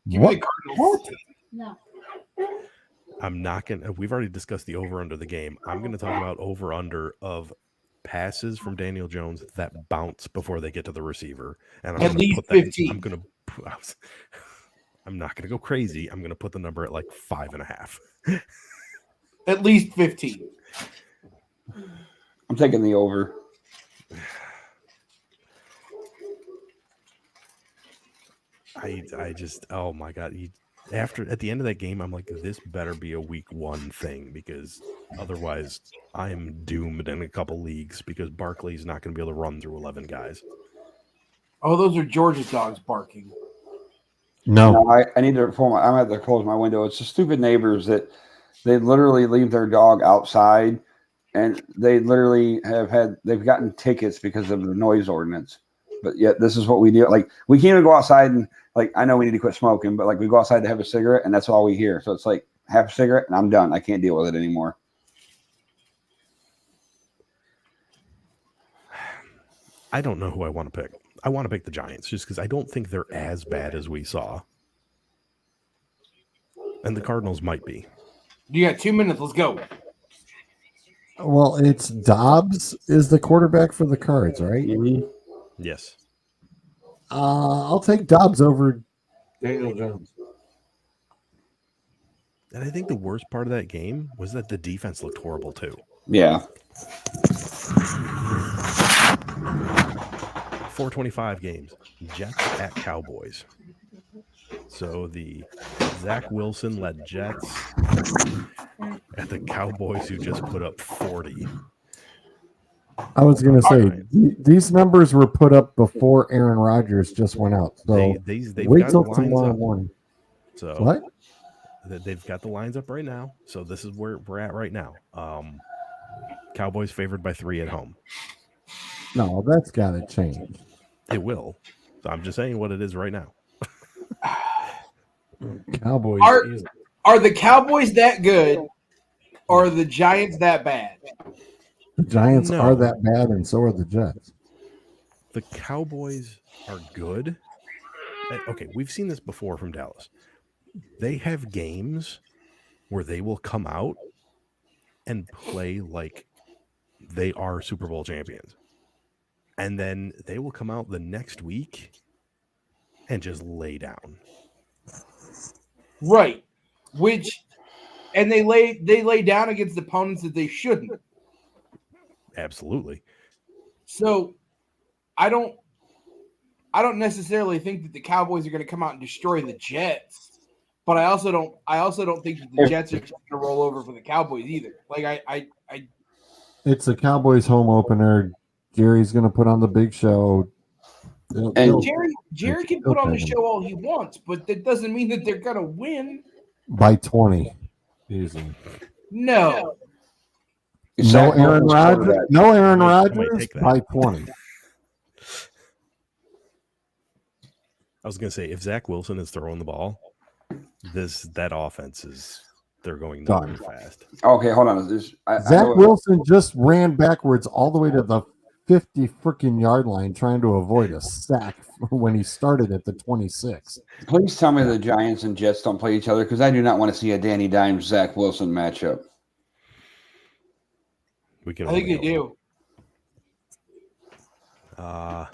Give me What? the Cardinals. No. I'm not going to, we've already discussed the over under the game. I'm going to talk about over under of passes from Daniel Jones that bounce before they get to the receiver. And I'm At gonna least put that, 15. I'm not going to go crazy. I'm going to put the number at like 5.5. At least 15. I'm taking the over. I just, oh my God. At the end of that game, I'm like, this better be a week 1 thing because otherwise I am doomed in a couple leagues because Barkley's not going to be able to run through 11 guys. Oh, those are Georgia dogs barking. No. No, I need to I'm going to have to close my window. It's the stupid neighbors that they literally leave their dog outside and they literally they've gotten tickets because of the noise ordinance. But yet this is what we do. Like we can't even go outside and like, I know we need to quit smoking, but like we go outside to have a cigarette and that's all we hear. So it's like have a cigarette and I'm done. I can't deal with it anymore. I don't know who I want to pick. I want to pick the Giants just because I don't think they're as bad as we saw. And the Cardinals might be. You got 2 minutes. Let's go. Well, it's Dobbs is the quarterback for the Cards, right? Mm-hmm. Yes. I'll take Dobbs over Daniel Jones. And I think the worst part of that game was that the defense looked horrible too. Yeah. 425 games. Jets at Cowboys. So the Zach Wilson led Jets at the Cowboys who just put up 40. I was going to say, Right. these numbers were put up before Aaron Rodgers just went out. So They've wait got till the lines tomorrow up. morning. So What? they've got the lines up right now. So this is where we're at right now. Cowboys favored by 3 at home. No, that's got to change. It will. So I'm just saying what it is right now. Cowboys. Are the Cowboys that good or are the Giants that bad? The Giants No. are that bad, and so are the Jets. The Cowboys are good. Okay, we've seen this before from Dallas. They have games where they will come out and play like they are Super Bowl champions. And then they will come out the next week and just lay down. Right. And they lay down against opponents that they shouldn't. Absolutely. So I don't necessarily think that the Cowboys are going to come out and destroy the Jets, but I also don't think that the Jets are just going to roll over for the Cowboys either. Like I It's the Cowboys home opener. Gary's going to put on the big show. And Jerry can put on the show all he wants, but that doesn't mean that they're going to win. By 20. Easily. No. No Aaron Rodgers. No Aaron Might Rodgers take that. by 20. I was going to say, if Zach Wilson is throwing the ball, that offense is they're going Done. nowhere fast. Okay, hold on. Zach Wilson just ran backwards all the way to the 50 freaking yard line trying to avoid a sack when he started at the 26. Please tell me the Giants and Jets don't play each other because I do not want to see a Danny Dimes Zach Wilson matchup. We can. I think they do. I'm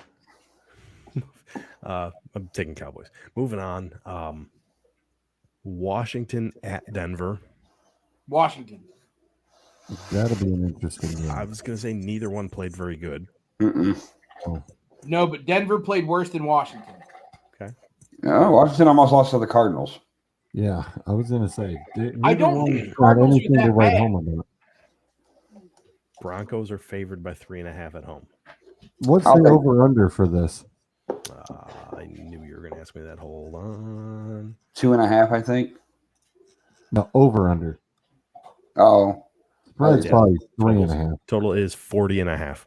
taking Cowboys. Moving on. Washington at Denver. Washington. That'll be an interesting game. I was going to say neither one played very good. No, but Denver played worse than Washington. Okay. Washington almost lost to the Cardinals. Yeah, I was going to say. I don't think the got Cardinals anything are to that write bad. home about. Broncos are favored by 3.5 at home. What's I'll the take- over-under for this? I knew you were going to ask me that. Hold on. 2.5, I think. No, over-under. Oh, Spread's Yeah. probably 3.5. Total is 40.5.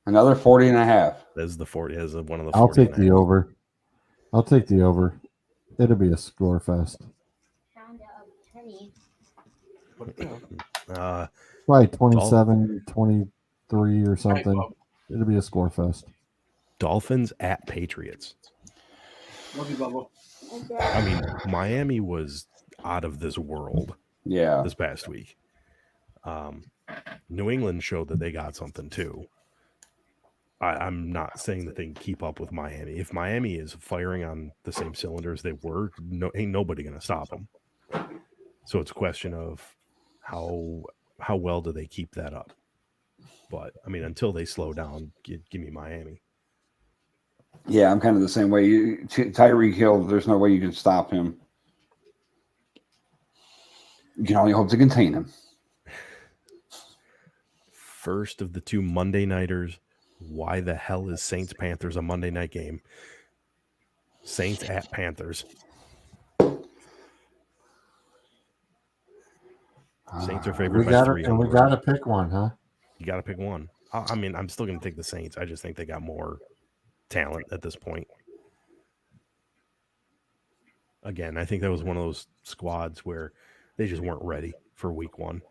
another 40.5. That is the 40. That is one of the. I'll 40 take the over. I'll take the over. It'll be a score fest. Probably 27, 23 or something. It'll be a score fest. Dolphins at Patriots. Love you, Bubba. I mean, Miami was out of this world Yeah. this past week. New England showed that they got something too. I'm not saying that they can keep up with Miami. If Miami is firing on the same cylinders they were, ain't nobody going to stop them. So it's a question of how well do they keep that up. But I mean, until they slow down, give me Miami. Yeah, I'm kind of the same way. Tyreek Hill, there's no way you can stop him. You can only hope to contain him. First of the two Monday nighters. Why the hell is Saints Panthers a Monday night game? Saints at Panthers. Saints are favored by 3. We got to pick one, huh? You got to pick one. I mean, I'm still going to take the Saints. I just think they got more talent at this point. Again, I think that was one of those squads where they just weren't ready for week one.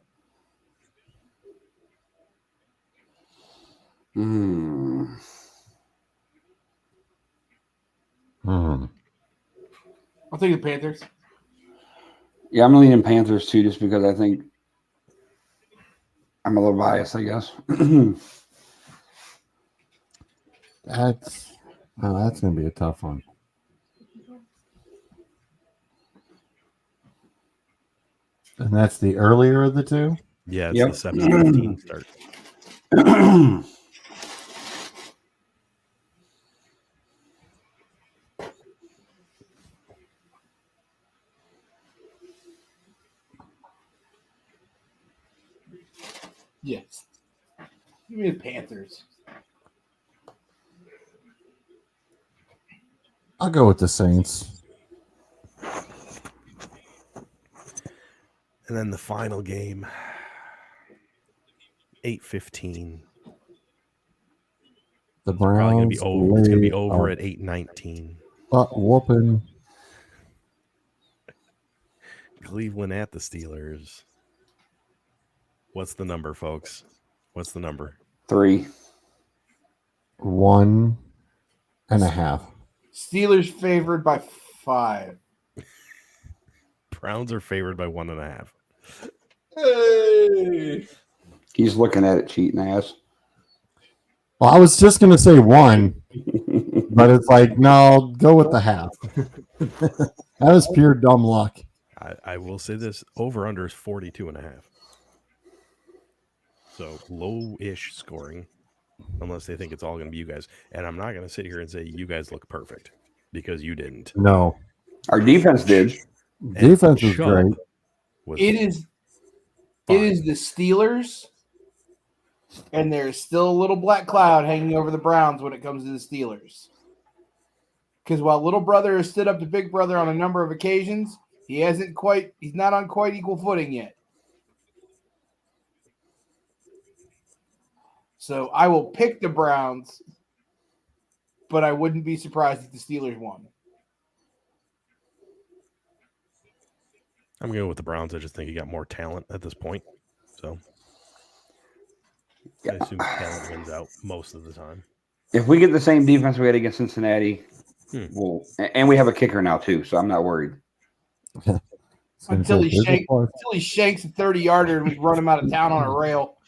I'll take the Panthers. Yeah, I'm leaning Panthers too, just because I think I'm a little biased, I guess. That's going to be a tough one. And that's the earlier of the two? Yeah, it's Yep. the 7:15 start. Yes. Give me the Panthers. I'll go with the Saints. And then the final game, 8:15. The Probably Browns. going to be over. It's going to be lay over a at 8:19. butt whooping. Cleveland at the Steelers. What's the number, folks? What's the number? 3. 1.5. Steelers favored by 5. Browns are favored by 1.5. Hey. He's looking at it, cheating ass. Well, I was just gonna say 1, but it's like no, go with the half. That was pure dumb luck. I will say this: over under is 42.5. So low-ish scoring, unless they think it's all going to be you guys. And I'm not going to sit here and say you guys look perfect because you didn't. No, Our defense did. defense is Chubb great. was It is fine. it is the Steelers, and there's still a little black cloud hanging over the Browns when it comes to the Steelers. Because while little brother has stood up to big brother on a number of occasions, he's not on quite equal footing yet. So I will pick the Browns, but I wouldn't be surprised if the Steelers won. I'm going with the Browns. I just think you got more talent at this point. So I assume talent wins out most of the time. If we get the same defense we had against Cincinnati, and we have a kicker now too, so I'm not worried. Until he shanks a 30-yarder and we run him out of town on a rail.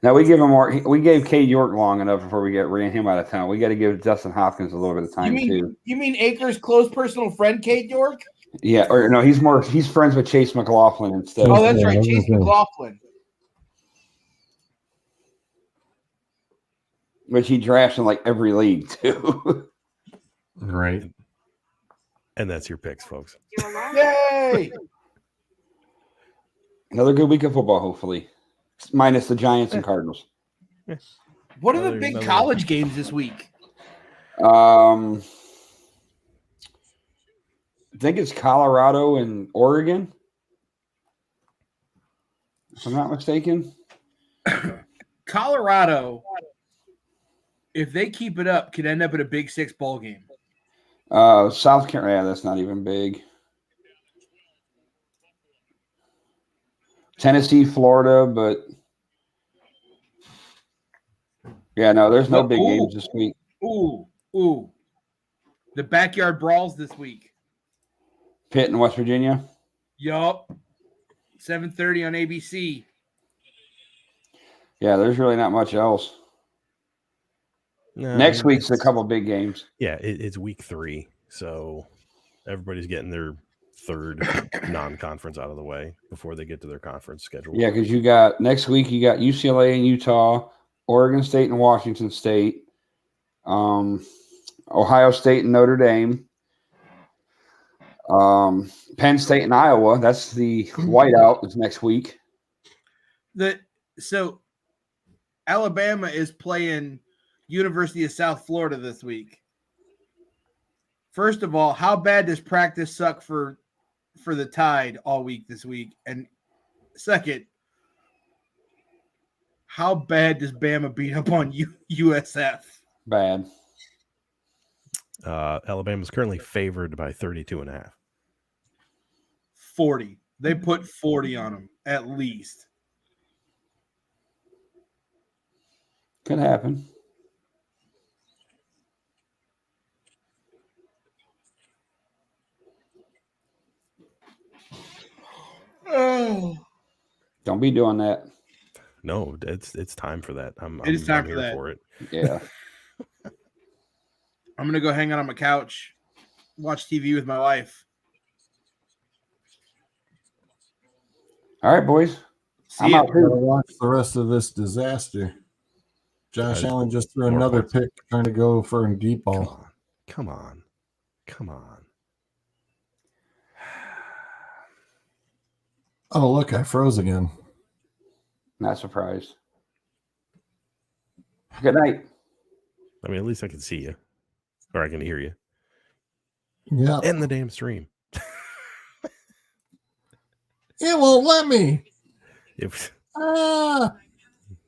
Now we gave Cade York long enough before we ran him out of town. We got to give Justin Hopkins a little bit of time too. You mean Akers' close personal friend, Cade York? Yeah, or no, he's friends with Chase McLaughlin instead. Oh, that's right, Chase McLaughlin. Which he drafts in like every league too. Right. And that's your picks, folks. Yay! Another good week of football, hopefully. Minus the Giants and Cardinals. What are the big college games this week? I think it's Colorado and Oregon, if I'm not mistaken. Colorado, if they keep it up, could end up in a Big Six bowl game. South Carolina, that's not even big. Tennessee, Florida, but yeah, no, there's no big games this week. Ooh. The backyard brawls this week. Pitt in West Virginia. Yup. 7:30 on ABC. Yeah, there's really not much else. No, Next week's a couple big games. Yeah, it's week 3. So everybody's getting their third non-conference out of the way before they get to their conference schedule. Yeah, because next week you got UCLA and Utah, Oregon State and Washington State, Ohio State and Notre Dame, Penn State and Iowa. That's the whiteout is next week. So Alabama is playing University of South Florida this week. First of all, how bad does practice suck for the Tide all week this week? And second, how bad does Bama beat up on USF? Bad. Alabama's currently favored by 32.5. 40. They put 40 on them at least. Could happen. Oh. Don't be doing that. No, it's time for that. I'm time here for that. for it. Yeah. I'm going to go hang out on my couch, watch TV with my wife. All right, boys. See I'm ya. out Gotta too. watch the rest of this disaster. Josh Allen just threw more another points. pick trying to go for a deep ball. Come on. Oh, look, I froze again. Not surprised. Good night. I mean, at least I can see you, or I can hear you. Yeah. In the damn stream. It won't let me. If Ah.